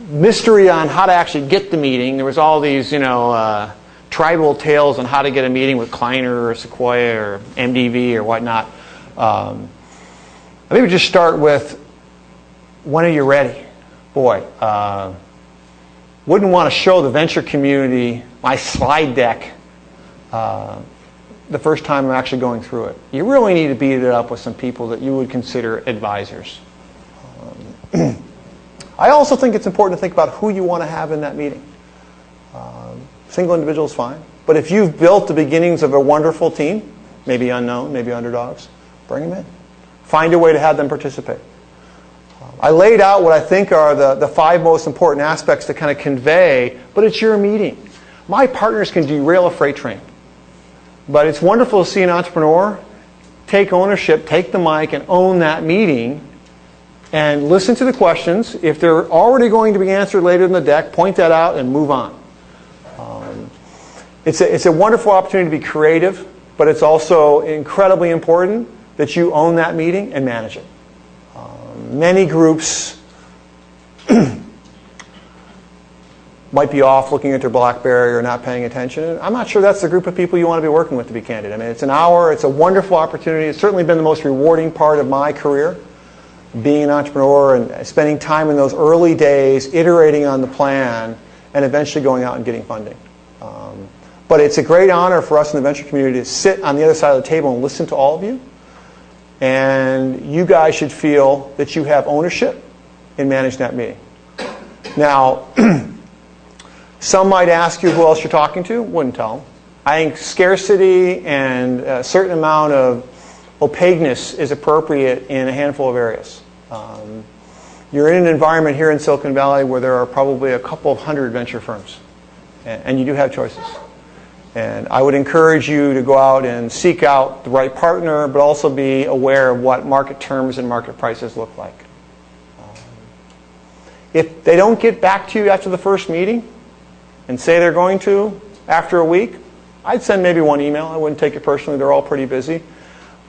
Speaker 1: Mystery on how to actually get the meeting. There was all these, tribal tales on how to get a meeting with Kleiner or Sequoia or MDV or whatnot. I think we just start with, when are you ready? Boy, wouldn't want to show the venture community my slide deck the first time I'm actually going through it. You really need to beat it up with some people that you would consider advisors. I also think it's important to think about who you want to have in that meeting. Single individual is fine. But if you've built the beginnings of a wonderful team, maybe unknown, maybe underdogs, bring them in. Find a way to have them participate. I laid out what I think are the 5 most important aspects to kind of convey, but it's your meeting. My partners can derail a freight train. But it's wonderful to see an entrepreneur take ownership, take the mic, and own that meeting, and listen to the questions. If they're already going to be answered later in the deck, point that out and move on. It's a wonderful opportunity to be creative, but it's also incredibly important that you own that meeting and manage it. Many groups might be off looking at their BlackBerry or not paying attention. I'm not sure that's the group of people you want to be working with, to be candid. I mean, it's an hour. It's a wonderful opportunity. It's certainly been the most rewarding part of my career, being an entrepreneur and spending time in those early days, iterating on the plan, and eventually going out and getting funding. But it's a great honor for us in the venture community to sit on the other side of the table and listen to all of you. And you guys should feel that you have ownership in managing that meeting. Now, some might ask you who else you're talking to. Wouldn't tell them. I think scarcity and a certain amount of opaqueness is appropriate in a handful of areas. You're in an environment here in Silicon Valley where there are probably a couple of hundred venture firms. And you do have choices. And I would encourage you to go out and seek out the right partner, but also be aware of what market terms and market prices look like. If they don't get back to you after the first meeting and say they're going to after a week, I'd send maybe one email. I wouldn't take it personally. They're all pretty busy.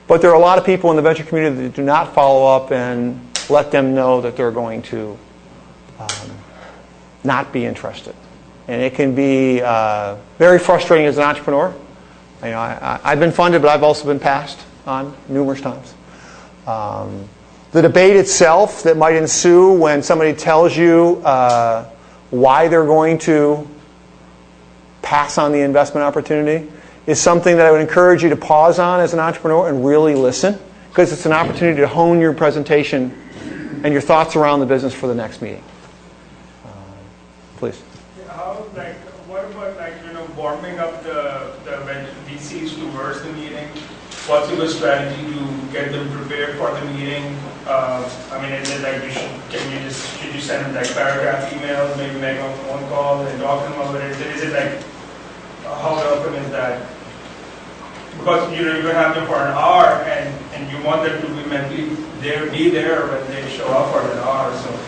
Speaker 1: But there are a lot of people in the venture community that do not follow up and let them know that they're going to not be interested. And it can be very frustrating as an entrepreneur. I've been funded, but I've also been passed on numerous times. The debate itself that might ensue when somebody tells you why they're going to pass on the investment opportunity is something that I would encourage you to pause on as an entrepreneur and really listen, because it's an opportunity to hone your presentation and your thoughts around the business for the next meeting. Please.
Speaker 7: What about warming up the VCs towards the meeting? What's your strategy to get them prepared for the meeting? I mean, is it like should you send them like paragraph emails, maybe make a phone call and talk to them about it? Is it like, how often is that? Because you're going to have them for an hour and you want them to be mentally be there when they show up for an hour. So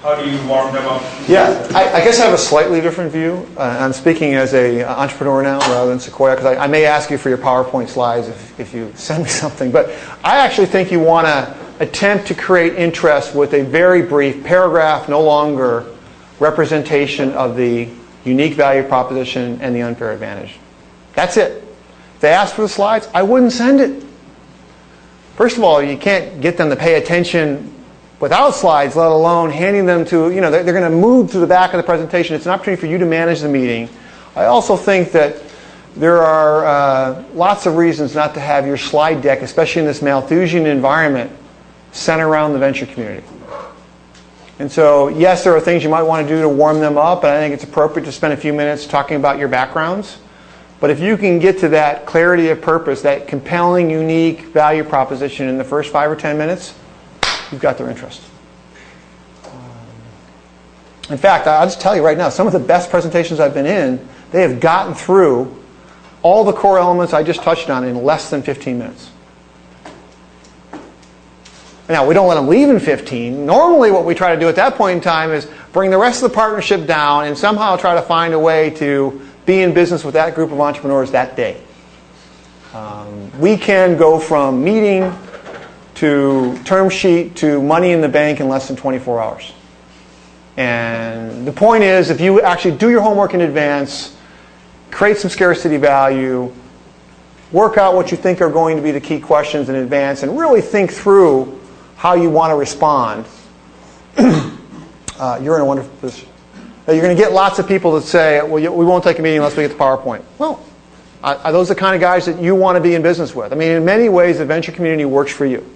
Speaker 7: how do you warm them up?
Speaker 1: Yeah, I guess I have a slightly different view. I'm speaking as an entrepreneur now rather than Sequoia, because I may ask you for your PowerPoint slides if you send me something. But I actually think you want to attempt to create interest with a very brief paragraph, no longer, representation of the unique value proposition and the unfair advantage. That's it. If they ask for the slides, I wouldn't send it. First of all, you can't get them to pay attention without slides, let alone handing them to, they're going to move to the back of the presentation. It's an opportunity for you to manage the meeting. I also think that there are lots of reasons not to have your slide deck, especially in this Malthusian environment, center around the venture community. And so, yes, there are things you might want to do to warm them up, and I think it's appropriate to spend a few minutes talking about your backgrounds. But if you can get to that clarity of purpose, that compelling, unique value proposition in the first 5 or 10 minutes, you've got their interest. In fact, I'll just tell you right now, some of the best presentations I've been in, they have gotten through all the core elements I just touched on in less than 15 minutes. Now, we don't let them leave in 15. Normally what we try to do at that point in time is bring the rest of the partnership down and somehow try to find a way to be in business with that group of entrepreneurs that day. We can go from meeting to term sheet to money in the bank in less than 24 hours. And the point is, if you actually do your homework in advance, create some scarcity value, work out what you think are going to be the key questions in advance, and really think through how you want to respond, you're in a wonderful position. Now, you're going to get lots of people that say, well, we won't take a meeting unless we get the PowerPoint. Well, are those the kind of guys that you want to be in business with? I mean, in many ways, the venture community works for you.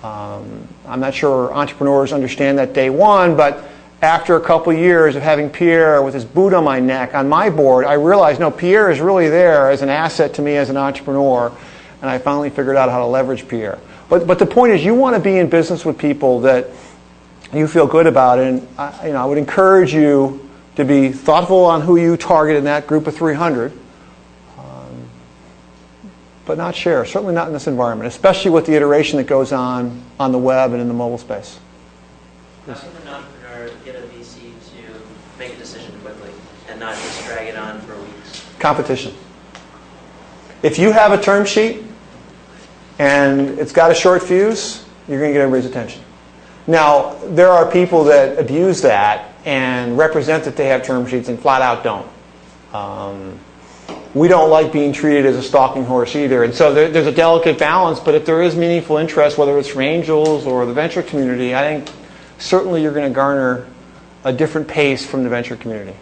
Speaker 1: I'm not sure entrepreneurs understand that day one, but after a couple years of having Pierre with his boot on my neck on my board, I realized, no, Pierre is really there as an asset to me as an entrepreneur, and I finally figured out how to leverage Pierre. But the point is, you want to be in business with people that you feel good about, and I would encourage you to be thoughtful on who you target in that group of 300, but not share, certainly not in this environment, especially with the iteration that goes on the web and in the mobile space.
Speaker 2: How can an entrepreneur get a VC to make a decision quickly and not just drag it on for weeks?
Speaker 1: Competition. If you have a term sheet and it's got a short fuse, you're going to get everybody's attention. Now, there are people that abuse that and represent that they have term sheets and flat out don't. We don't like being treated as a stalking horse either. And so there's a delicate balance, but if there is meaningful interest, whether it's from angels or the venture community, I think certainly you're going to garner a different pace from the venture community.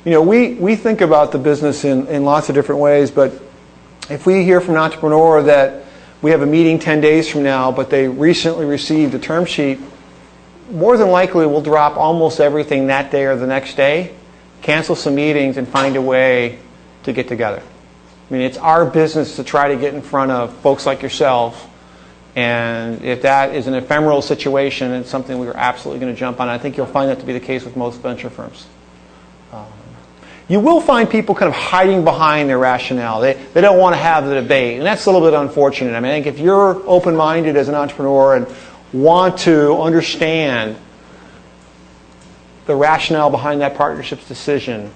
Speaker 1: We think about the business in lots of different ways, but if we hear from an entrepreneur that we have a meeting 10 days from now, but they recently received a term sheet, more than likely we'll drop almost everything that day or the next day, cancel some meetings, and find a way to get together. I mean, it's our business to try to get in front of folks like yourself, and if that is an ephemeral situation, it's something we are absolutely going to jump on. I think you'll find that to be the case with most venture firms. You will find people kind of hiding behind their rationale. They don't want to have the debate, and that's a little bit unfortunate. I mean, I think if you're open-minded as an entrepreneur and want to understand the rationale behind that partnership's decision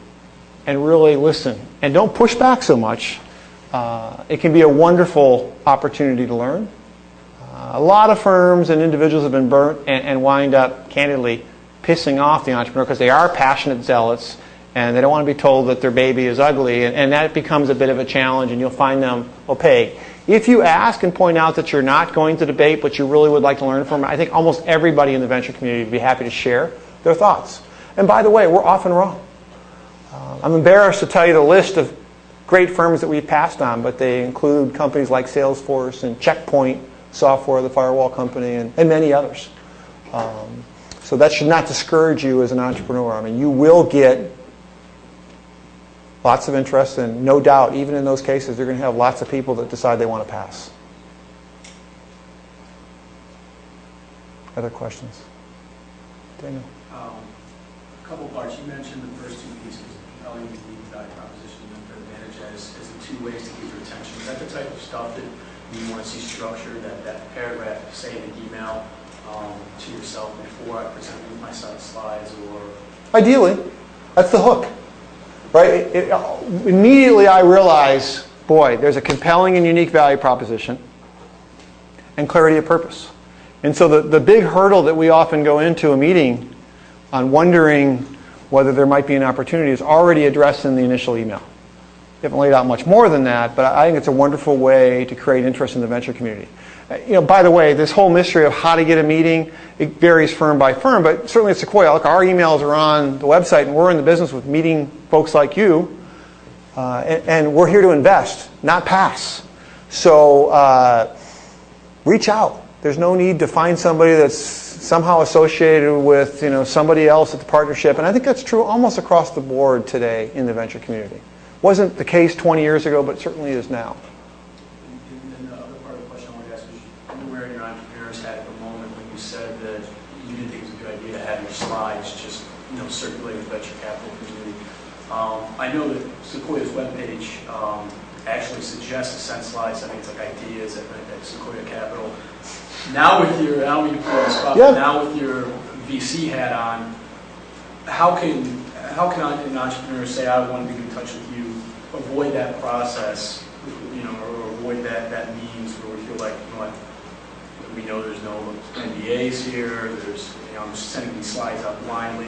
Speaker 1: and really listen and don't push back so much, it can be a wonderful opportunity to learn. A lot of firms and individuals have been burnt and wind up, candidly, pissing off the entrepreneur because they are passionate zealots and they don't want to be told that their baby is ugly, and that becomes a bit of a challenge, and you'll find them opaque. If you ask and point out that you're not going to debate, but you really would like to learn from them, I think almost everybody in the venture community would be happy to share their thoughts. And by the way, we're often wrong. I'm embarrassed to tell you the list of great firms that we've passed on, but they include companies like Salesforce and Checkpoint Software, the firewall company, and many others. So that should not discourage you as an entrepreneur. I mean, you will get lots of interest, and no doubt, even in those cases, you're going to have lots of people that decide they want to pass. Other questions? Daniel?
Speaker 6: A couple parts. You mentioned the first two pieces, compelling the value proposition and the advantage as the two ways to keep your attention. Is that the type of stuff that you want to see structured, that paragraph, say in an email to yourself before I present my slides, or?
Speaker 1: Ideally. That's the hook. Right? Immediately I realize, boy, there's a compelling and unique value proposition and clarity of purpose. And so the big hurdle that we often go into a meeting on wondering whether there might be an opportunity is already addressed in the initial email. We haven't laid out much more than that, but I think it's a wonderful way to create interest in the venture community. By the way, this whole mystery of how to get a meeting, it varies firm by firm, but certainly at Sequoia, look, our emails are on the website, and we're in the business with meeting folks like you, and we're here to invest, not pass. So reach out. There's no need to find somebody that's somehow associated with somebody else at the partnership, and I think that's true almost across the board today in the venture community. Wasn't the case 20 years ago, but certainly is now.
Speaker 6: And the other part of the question I wanted to ask was, you're wearing your entrepreneur's hat at the moment when you said that you didn't think it was a good idea to have your slides just circulate the venture capital community. I know that Sequoia's webpage actually suggests to send slides. I think it's like ideas at Sequoia Capital. Now with your, I don't mean to put you on the spot, but now with your VC hat on, how can an entrepreneur say, I want to be in touch with you, avoid that process, or avoid that means where we feel like, we know there's no NDAs here, I'm just sending these slides out blindly.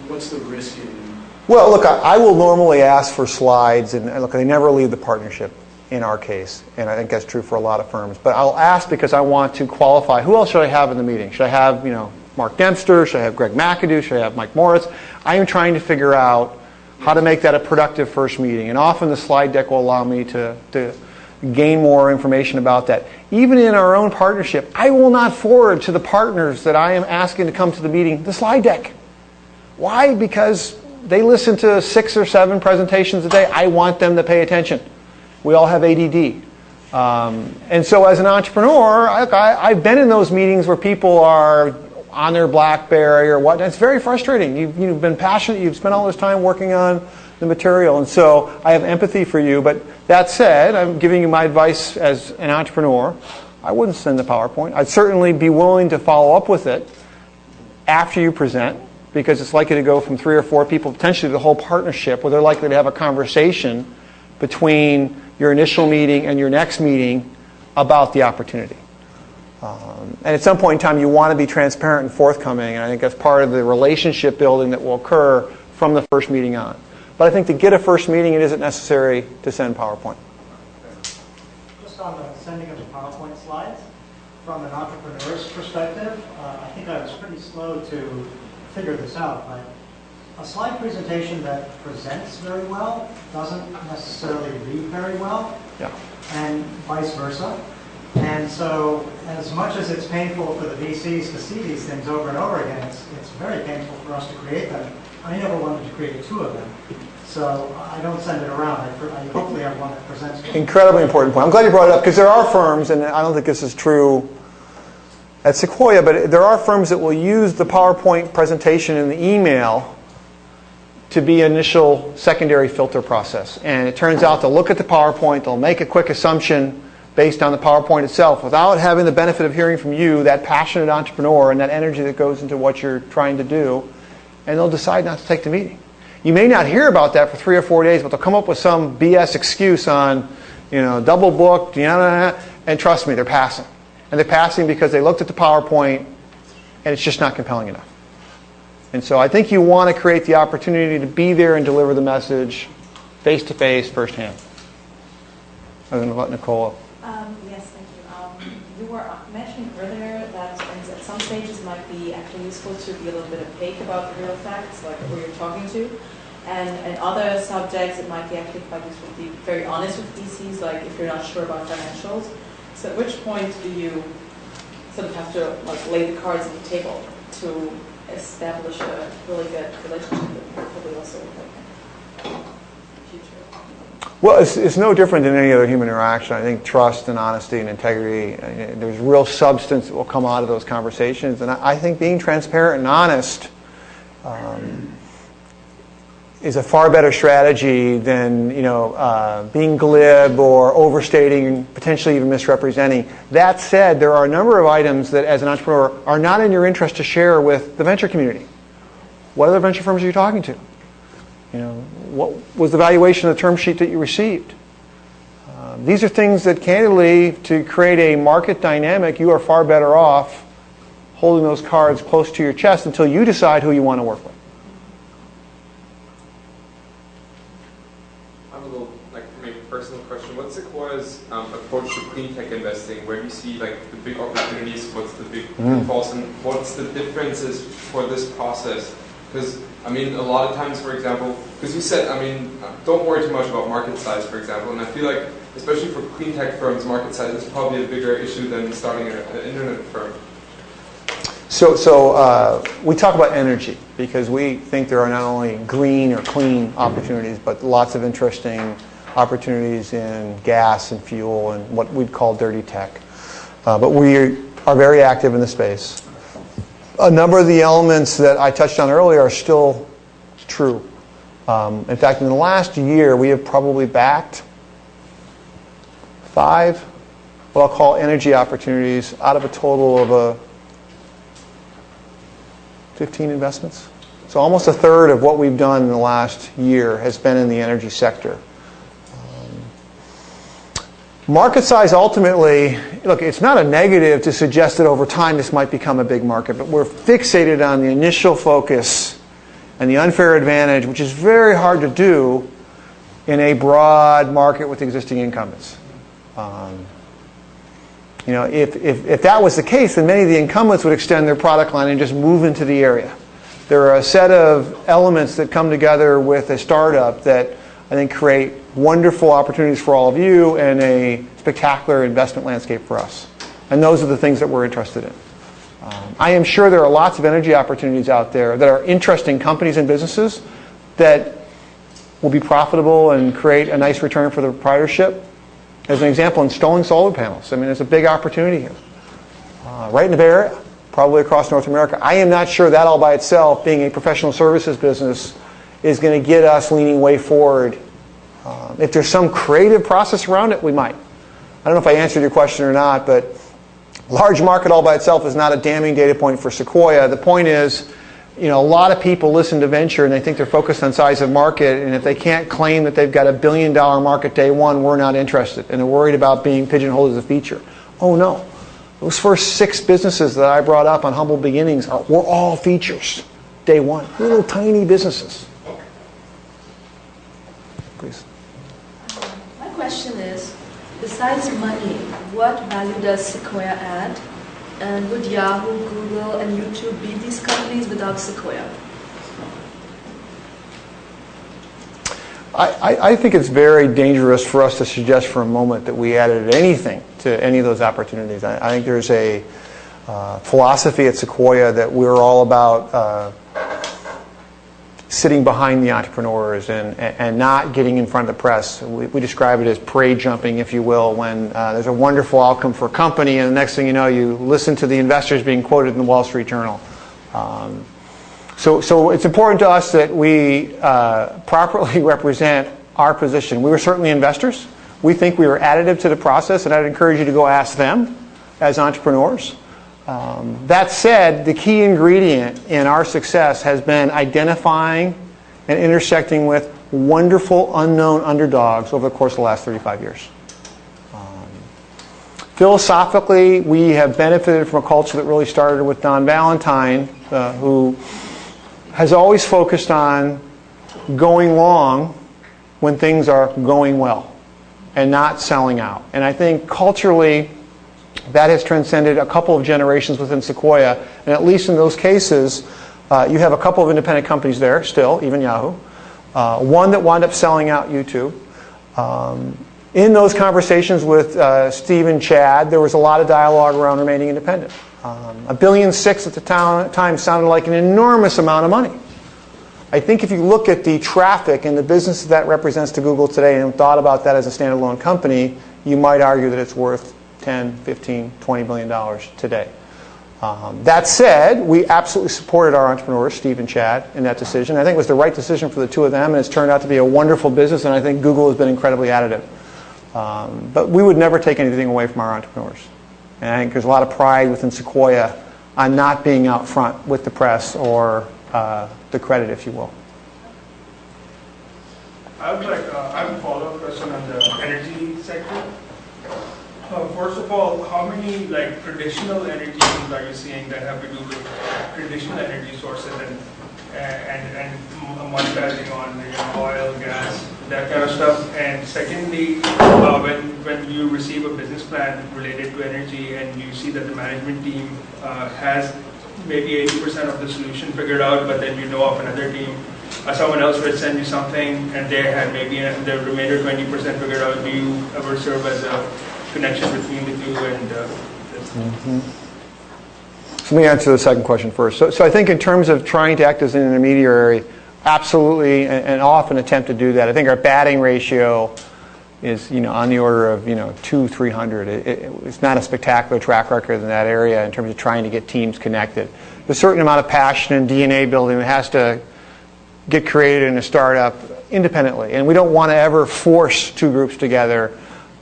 Speaker 6: What's the risk in?
Speaker 1: Well, look, I will normally ask for slides, and look, they never leave the partnership in our case, and I think that's true for a lot of firms. But I'll ask because I want to qualify. Who else should I have in the meeting? Should I have, Mark Dempster? Should I have Greg McAdoo? Should I have Mike Moritz? I am trying to figure out how to make that a productive first meeting, and often the slide deck will allow me to gain more information about that. Even in our own partnership, I will not forward to the partners that I am asking to come to the meeting the slide deck. Why? Because they listen to 6 or 7 presentations a day. I want them to pay attention. We all have ADD. And so as an entrepreneur, I've been in those meetings where people are on their BlackBerry or whatnot. It's very frustrating. You've been passionate. You've spent all this time working on the material. And so I have empathy for you. But that said, I'm giving you my advice as an entrepreneur. I wouldn't send the PowerPoint. I'd certainly be willing to follow up with it after you present, because it's likely to go from 3 or 4 people, potentially to the whole partnership, where they're likely to have a conversation between your initial meeting and your next meeting about the opportunity. And at some point in time, you want to be transparent and forthcoming, and I think that's part of the relationship building that will occur from the first meeting on. But I think to get a first meeting, it isn't necessary to send PowerPoint.
Speaker 4: Just on the sending of the PowerPoint slides, from an entrepreneur's perspective, I think I was pretty slow to figure this out, but a slide presentation that presents very well doesn't necessarily read very well, and vice versa. And so as much as it's painful for the VCs to see these things over and over again, it's very painful for us to create them. I never wanted to create 2 of them. So I don't send it around. I hopefully have one that presents well.
Speaker 1: Incredibly important point. I'm glad you brought it up, because there are firms, and I don't think this is true at Sequoia, but there are firms that will use the PowerPoint presentation in the email to be an initial secondary filter process. And it turns out they'll look at the PowerPoint, they'll make a quick assumption based on the PowerPoint itself without having the benefit of hearing from you, that passionate entrepreneur, and that energy that goes into what you're trying to do, and they'll decide not to take the meeting. You may not hear about that for 3 or 4 days, but they'll come up with some BS excuse on, double booked, and trust me, they're passing. And they're passing because they looked at the PowerPoint and it's just not compelling enough. And so I think you want to create the opportunity to be there and deliver the message face-to-face, firsthand. I'm going to let Nicole.
Speaker 8: Yes, thank you. You were mentioning earlier that at some stages it might be actually useful to be a little bit opaque about the real facts, like who you're talking to. And other subjects, it might be actually quite useful to be very honest with VCs, like if you're not sure about financials. So at which point do you sort of have to lay the cards on the table to establish a really good relationship with probably also future?
Speaker 1: Well, it's no different than any other human interaction. I think trust and honesty and integrity, there's real substance that will come out of those conversations. And I think being transparent and honest is a far better strategy than being glib or overstating and potentially even misrepresenting. That said, there are a number of items that as an entrepreneur are not in your interest to share with the venture community. What other venture firms are you talking to? What was the valuation of the term sheet that you received? These are things that candidly, to create a market dynamic, you are far better off holding those cards close to your chest until you decide who you want to work with.
Speaker 9: Personal question: what's Sequoia's approach to clean tech investing? Where do you see the big opportunities? What's the big pitfalls, and what's the differences for this process? Because a lot of times, for example, because you said, don't worry too much about market size, for example, and I feel like, especially for clean tech firms, market size is probably a bigger issue than starting an internet firm.
Speaker 1: So we talk about energy because we think there are not only green or clean opportunities, but lots of interesting opportunities in gas and fuel and what we'd call dirty tech. But we are very active in the space. A number of the elements that I touched on earlier are still true. In fact, in the last year, we have probably backed 5 what I'll call energy opportunities out of a total of 15 investments. So almost a third of what we've done in the last year has been in the energy sector. Market size ultimately, look, it's not a negative to suggest that over time this might become a big market, but we're fixated on the initial focus and the unfair advantage, which is very hard to do in a broad market with existing incumbents. If that was the case, then many of the incumbents would extend their product line and just move into the area. There are a set of elements that come together with a startup that I think create wonderful opportunities for all of you and a spectacular investment landscape for us. And those are the things that we're interested in. I am sure there are lots of energy opportunities out there that are interesting companies and businesses that will be profitable and create a nice return for the proprietorship. As an example, installing solar panels. There's a big opportunity here. Right in the Bay Area, probably across North America. I am not sure that all by itself, being a professional services business, is going to get us leaning way forward. If there's some creative process around it, we might. I don't know if I answered your question or not, but large market all by itself is not a damning data point for Sequoia. The point is, a lot of people listen to venture and they think they're focused on size of market, and if they can't claim that they've got $1 billion market day one, we're not interested, and they're worried about being pigeonholed as a feature. Oh no. Those first 6 businesses that I brought up on Humble Beginnings were all features day one. Little tiny businesses. Please.
Speaker 10: My question is, besides money, what value does Sequoia add? And would Yahoo, Google, and YouTube be these companies without Sequoia?
Speaker 1: I think it's very dangerous for us to suggest for a moment that we added anything to any of those opportunities. I think there's a philosophy at Sequoia that we're all about sitting behind the entrepreneurs and not getting in front of the press. We describe it as parade jumping, if you will, when there's a wonderful outcome for a company and the next thing you know, you listen to the investors being quoted in the Wall Street Journal. So it's important to us that we properly represent our position. We were certainly investors. We think we were additive to the process, and I'd encourage you to go ask them as entrepreneurs. That said, the key ingredient in our success has been identifying and intersecting with wonderful unknown underdogs over the course of the last 35 years. Philosophically, we have benefited from a culture that really started with Don Valentine, who has always focused on going long when things are going well and not selling out. And I think culturally, that has transcended a couple of generations within Sequoia, and at least in those cases, you have a couple of independent companies there still, even Yahoo. One that wound up selling out YouTube. In those conversations with Steve and Chad, there was a lot of dialogue around remaining independent. $1.6 billion at the time sounded like an enormous amount of money. I think if you look at the traffic and the business that represents to Google today and thought about that as a standalone company, you might argue that it's worth 10, 15, $20 billion today. That said, we absolutely supported our entrepreneurs, Steve and Chad, in that decision. I think it was the right decision for the two of them, and it's turned out to be a wonderful business, and I think Google has been incredibly additive. But we would never take anything away from our entrepreneurs. And I think there's a lot of pride within Sequoia on not being out front with the press or the credit, if you will.
Speaker 7: I have a follow-up question on the energy sector. First of all, how many traditional energy teams are you seeing that have to do with traditional energy sources and monetizing on oil, gas, that kind of stuff? And secondly, when you receive a business plan related to energy and you see that the management team has maybe 80% of the solution figured out, but then you know of another team, someone else would send you something and they had maybe the remainder 20% figured out, do you ever serve as a connection between the two and
Speaker 1: So let me answer the second question first. So I think in terms of trying to act as an intermediary, absolutely, and often attempt to do that. I think our batting ratio is on the order of 200-300. It's not a spectacular track record in that area in terms of trying to get teams connected. There's a certain amount of passion and DNA building that has to get created in a startup independently, and we don't want to ever force two groups together.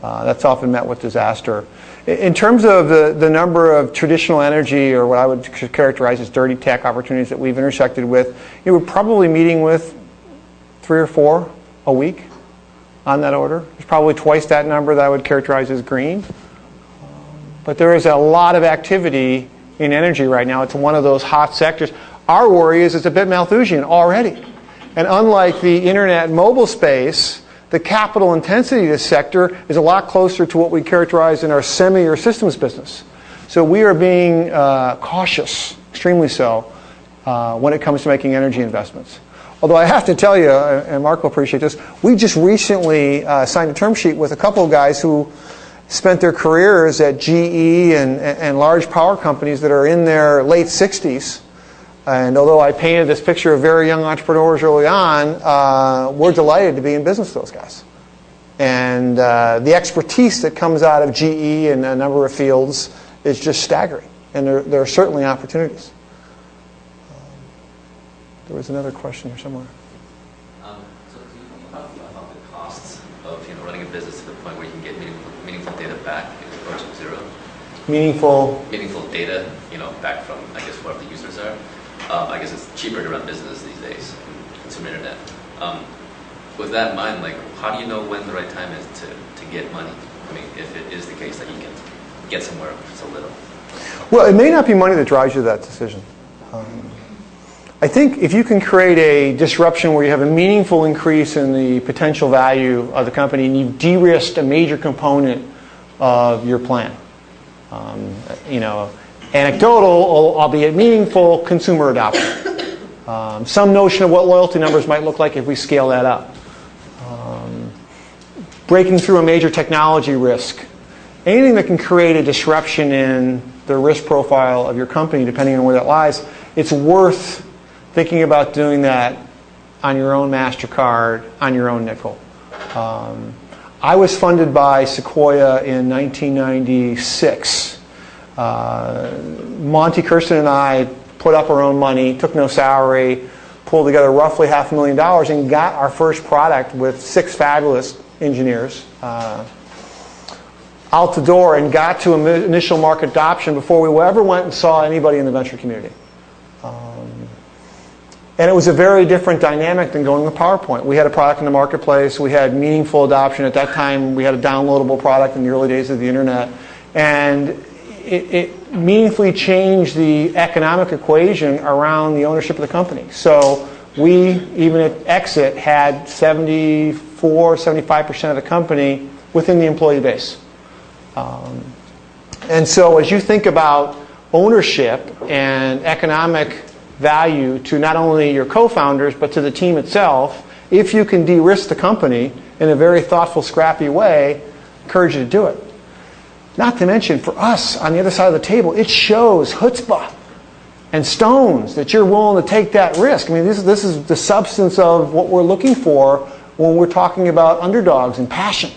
Speaker 1: That's often met with disaster. In terms of the number of traditional energy, or what I would characterize as dirty tech opportunities that we've intersected with, we're probably meeting with 3 or 4 a week on that order. There's probably twice that number that I would characterize as green. But there is a lot of activity in energy right now. It's one of those hot sectors. Our worry is it's a bit Malthusian already. And unlike the internet and mobile space, the capital intensity of this sector is a lot closer to what we characterize in our semi or systems business. So we are being cautious, extremely so, when it comes to making energy investments. Although I have to tell you, and Mark will appreciate this, we just recently signed a term sheet with a couple of guys who spent their careers at GE and large power companies that are in their late 60s. And although I painted this picture of very young entrepreneurs early on, we're delighted to be in business with those guys. And the expertise that comes out of GE in a number of fields is just staggering. And there are certainly opportunities. There was another question here somewhere.
Speaker 11: So you talk about the costs of running a business to the point where you can get meaningful data back approaching zero. Meaningful data, back from wherever the users are. I guess it's cheaper to run business these days in consumer internet. With that in mind, how do you know when the right time is to get money? I mean, if it is the case that you can get somewhere for so little.
Speaker 1: Well, it may not be money that drives you to that decision. I think if you can create a disruption where you have a meaningful increase in the potential value of the company and you've de-risked a major component of your plan, anecdotal, albeit meaningful, consumer adoption. Some notion of what loyalty numbers might look like if we scale that up. Breaking through a major technology risk. Anything that can create a disruption in the risk profile of your company, depending on where that lies, it's worth thinking about doing that on your own MasterCard, on your own nickel. I was funded by Sequoia in 1996. Monty Kirsten and I put up our own money, took no salary, pulled together roughly $500,000 and got our first product with 6 fabulous engineers out the door and got to initial market adoption before we ever went and saw anybody in the venture community. And it was a very different dynamic than going with PowerPoint. We had a product in the marketplace. We had meaningful adoption. At that time, we had a downloadable product in the early days of the internet. And it meaningfully changed the economic equation around the ownership of the company. So we, even at exit, had 74-75% of the company within the employee base. And so as you think about ownership and economic value to not only your co-founders but to the team itself, if you can de-risk the company in a very thoughtful, scrappy way, I encourage you to do it. Not to mention, for us, on the other side of the table, it shows chutzpah and stones that you're willing to take that risk. I mean, this is the substance of what we're looking for when we're talking about underdogs and passion.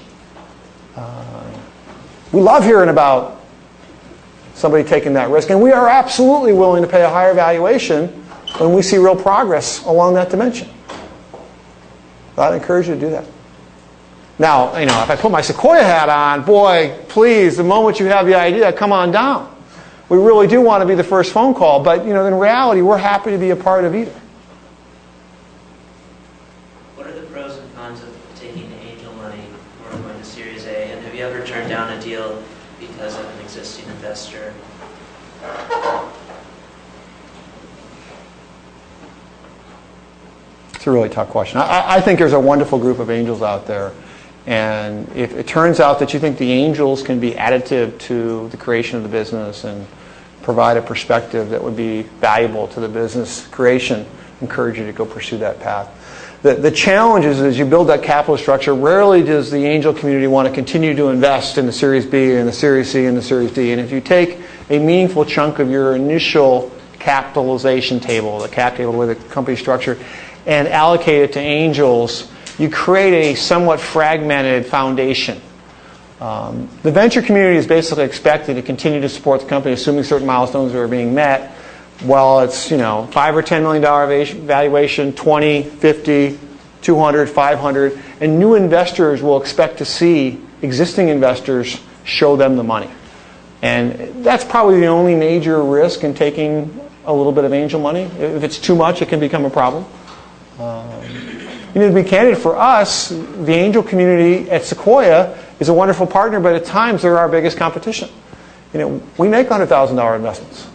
Speaker 1: We love hearing about somebody taking that risk, and we are absolutely willing to pay a higher valuation when we see real progress along that dimension. I'd encourage you to do that. Now, if I put my Sequoia hat on, boy, please, the moment you have the idea, come on down. We really do want to be the first phone call, but in reality, we're happy to be a part of either.
Speaker 2: What are the pros and cons of taking the angel money or going to Series A? And have you ever turned down a deal because of an existing investor?
Speaker 1: It's a really tough question. I think there's a wonderful group of angels out there. And if it turns out that you think the angels can be additive to the creation of the business and provide a perspective that would be valuable to the business creation, I encourage you to go pursue that path. The challenge is as you build that capital structure, rarely does the angel community want to continue to invest in the Series B and the Series C and the Series D. And if you take a meaningful chunk of your initial capitalization table, the cap table with the company structure, and allocate it to angels, you create a somewhat fragmented foundation. The venture community is basically expected to continue to support the company, assuming certain milestones are being met. Well, it's $5 or $10 million valuation, 20, 50, 200, 500, and new investors will expect to see existing investors show them the money. And that's probably the only major risk in taking a little bit of angel money. If it's too much, it can become a problem. To be candid, for us, the angel community at Sequoia is a wonderful partner, but at times they're our biggest competition. We make $100,000 investments.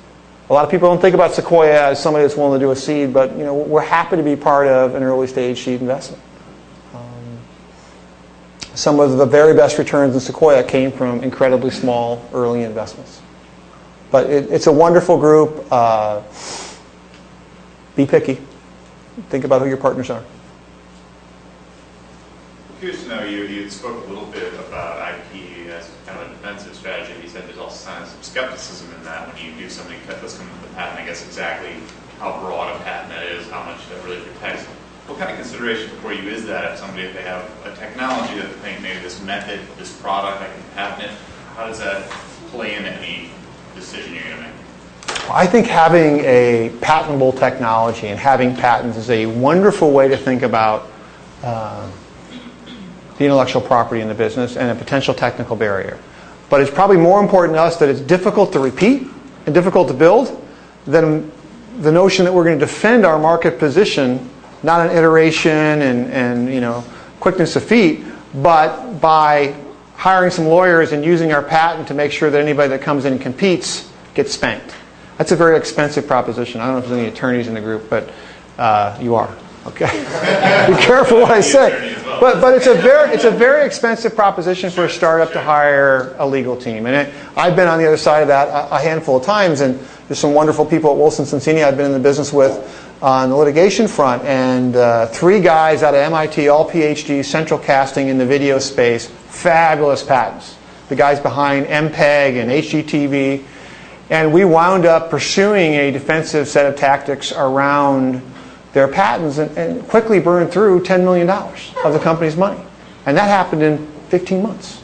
Speaker 1: A lot of people don't think about Sequoia as somebody that's willing to do a seed, but we're happy to be part of an early stage seed investment. Some of the very best returns in Sequoia came from incredibly small early investments. But it's a wonderful group. Be picky. Think about who your partners are.
Speaker 12: I'm curious to know, you spoke a little bit about IP as kind of a defensive strategy. You said there's also some skepticism in that when you do something that's coming with the patent. I guess exactly how broad a patent that is, how much that really protects. What kind of consideration for you is that if they have a technology that they think maybe this method, this product, I can patent it? How does that play into any decision you're going to make?
Speaker 1: I think having a patentable technology and having patents is a wonderful way to think about the intellectual property in the business and a potential technical barrier. But it's probably more important to us that it's difficult to repeat and difficult to build than the notion that we're going to defend our market position, not on iteration and quickness of feet, but by hiring some lawyers and using our patent to make sure that anybody that comes in and competes gets spanked. That's a very expensive proposition. I don't know if there's any attorneys in the group, but you are. Okay. Be careful what I say. But it's a very expensive proposition for a startup to hire a legal team. And I've been on the other side of that a handful of times, and there's some wonderful people at Wilson Sonsini I've been in the business with on the litigation front, and 3 guys out of MIT, all PhDs, central casting in the video space, fabulous patents. The guys behind MPEG and HGTV. And we wound up pursuing a defensive set of tactics around their patents and quickly burned through $10 million of the company's money. And that happened in 15 months.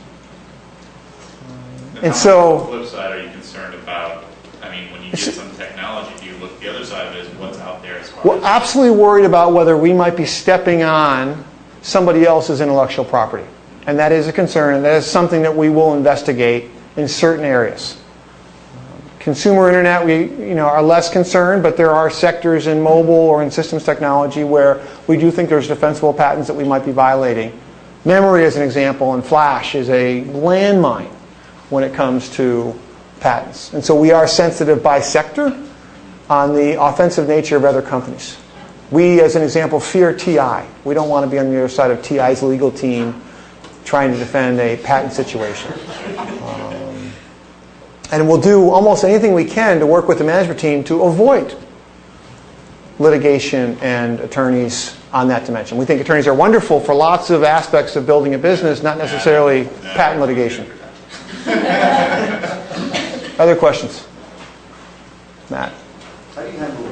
Speaker 1: And so,
Speaker 12: on the flip side, are you concerned about, when you get some technology, do you look at the other side of it as what's out there as far as...
Speaker 1: We're absolutely worried about whether we might be stepping on somebody else's intellectual property. And that is a concern, and that is something that we will investigate in certain areas. Consumer internet, we are less concerned, but there are sectors in mobile or in systems technology where we do think there's defensible patents that we might be violating. Memory, as an example, and flash is a landmine when it comes to patents. And so we are sensitive by sector on the offensive nature of other companies. We, as an example, fear TI. We don't want to be on the other side of TI's legal team trying to defend a patent situation. And we'll do almost anything we can to work with the management team to avoid litigation and attorneys on that dimension. We think attorneys are wonderful for lots of aspects of building a business, not necessarily patent litigation. Other questions? Matt?
Speaker 5: How do you handle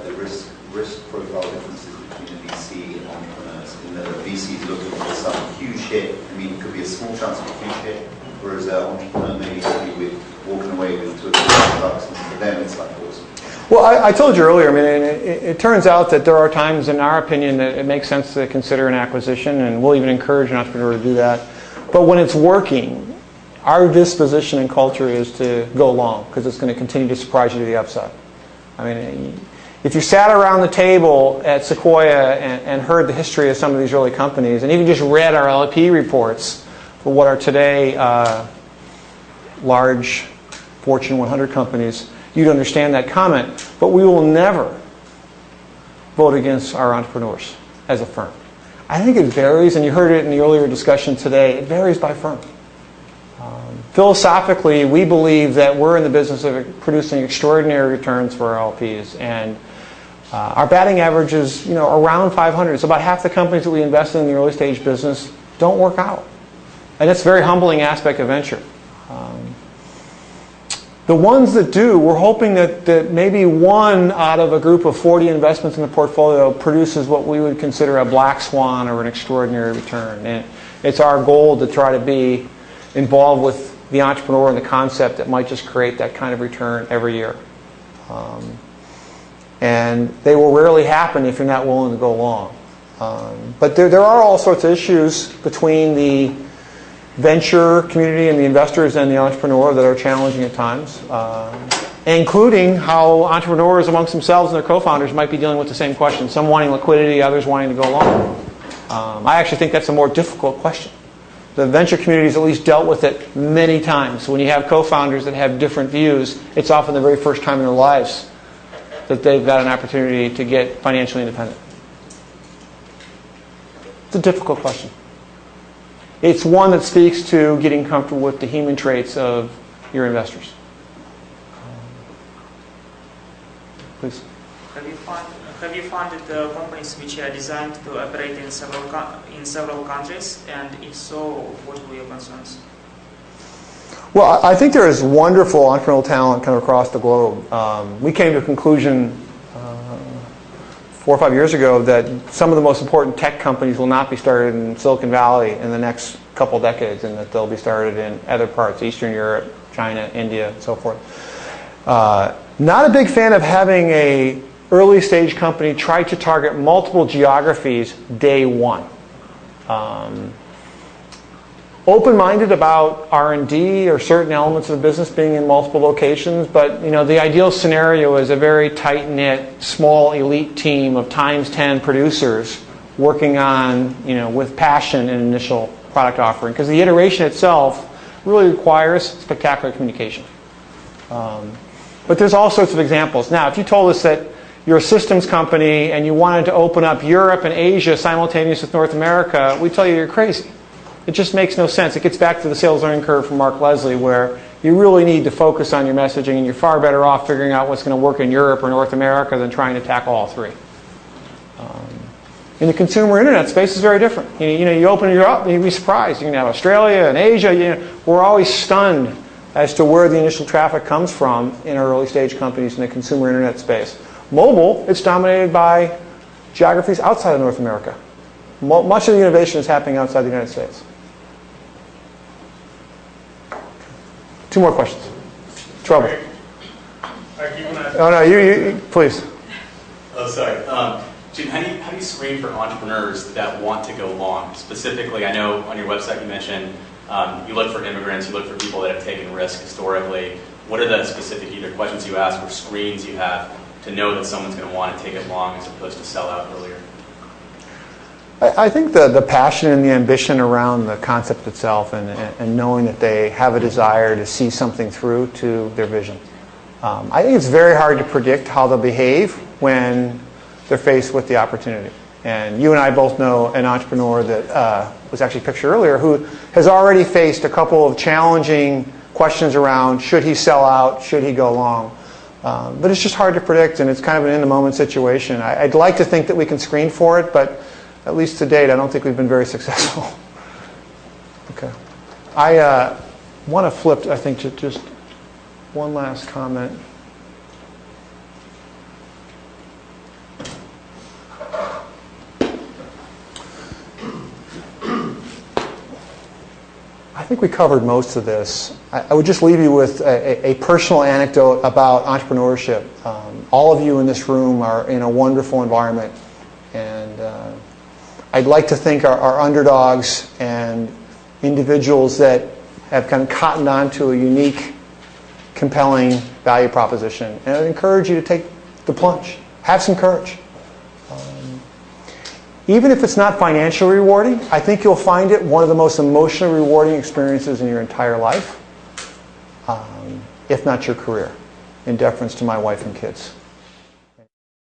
Speaker 5: the risk profile differences between a VC and entrepreneurs? In that a VC is looking for some huge hit. I mean, it could be a small chance of a huge hit, whereas an entrepreneur may be happy with walking away with $2 or $3 and for them it's like awesome.
Speaker 1: Well, I told you earlier, I mean, it turns out that there are times, in our opinion, that it makes sense to consider an acquisition, and we'll even encourage an entrepreneur to do that. But when it's working, our disposition and culture is to go long, because it's going to continue to surprise you to the upside. I mean, if you sat around the table at Sequoia and heard the history of some of these early companies, and even just read our LP reports for what are today large Fortune 100 companies, you'd understand that comment. But we will never vote against our entrepreneurs as a firm. I think it varies, and you heard it in the earlier discussion today, it varies by firm. Philosophically, we believe that we're in the business of producing extraordinary returns for our LPs, and our batting average is around 500. So about half the companies that we invest in the early stage business don't work out. And that's a very humbling aspect of venture. The ones that do, we're hoping that maybe one out of a group of 40 investments in the portfolio produces what we would consider a black swan or an extraordinary return. And it's our goal to try to be involved with the entrepreneur and the concept that might just create that kind of return every year. And they will rarely happen if you're not willing to go long. But there are all sorts of issues between the venture community and the investors and the entrepreneur that are challenging at times, including how entrepreneurs amongst themselves and their co-founders might be dealing with the same question. Some wanting liquidity, others wanting to go long. I actually think that's a more difficult question. The venture community has at least dealt with it many times. When you have co-founders that have different views, it's often the very first time in their lives that they've got an opportunity to get financially independent. It's a difficult question. It's one that speaks to getting comfortable with the human traits of your investors. Please.
Speaker 13: Have you funded companies which are designed to operate in several countries? And if so, what were your concerns?
Speaker 1: Well, I think there is wonderful entrepreneurial talent kind of across the globe. We came to a conclusion 4 or 5 years ago that some of the most important tech companies will not be started in Silicon Valley in the next couple decades, and that they'll be started in other parts, Eastern Europe, China, India, and so forth. Not a big fan of having a early stage company try to target multiple geographies day one. Open-minded about R&D or certain elements of the business being in multiple locations, but the ideal scenario is a very tight-knit, small elite team of times 10 producers working on, with passion an initial product offering, because the iteration itself really requires spectacular communication. But there's all sorts of examples. Now, if you told us that you're a systems company and you wanted to open up Europe and Asia simultaneous with North America, we tell you you're crazy. It just makes no sense. It gets back to the sales learning curve from Mark Leslie, where you really need to focus on your messaging, and you're far better off figuring out what's going to work in Europe or North America than trying to tackle all three. In the consumer internet space, is very different. You open it up and you'd be surprised. You can have Australia and Asia. We're always stunned as to where the initial traffic comes from in our early stage companies in the consumer internet space. Mobile, it's dominated by geographies outside of North America. Much of the innovation is happening outside the United States. 2 more questions. Trouble. Oh no, you please.
Speaker 14: Oh, sorry. Jim, how do you screen for entrepreneurs that want to go long? Specifically, I know on your website you mentioned you look for immigrants, you look for people that have taken risk historically. What are the specific either questions you ask or screens you have to know that someone's going to want to take it long as opposed to sell out earlier?
Speaker 1: I think the passion and the ambition around the concept itself, and knowing that they have a desire to see something through to their vision. I think it's very hard to predict how they'll behave when they're faced with the opportunity. And you and I both know an entrepreneur that was actually pictured earlier who has already faced a couple of challenging questions around should he sell out, should he go long. But it's just hard to predict, and it's kind of an in-the-moment situation. I'd like to think that we can screen for it, but at least to date, I don't think we've been very successful. Okay. I want to flip, I think, to just one last comment. think we covered most of this. I would just leave you with a personal anecdote about entrepreneurship. All of you in this room are in a wonderful environment, and I'd like to think our underdogs and individuals that have kind of cottoned on to a unique, compelling value proposition. And I'd encourage you to take the plunge. Have some courage. Even if it's not financially rewarding, I think you'll find it one of the most emotionally rewarding experiences in your entire life, if not your career, in deference to my wife and kids.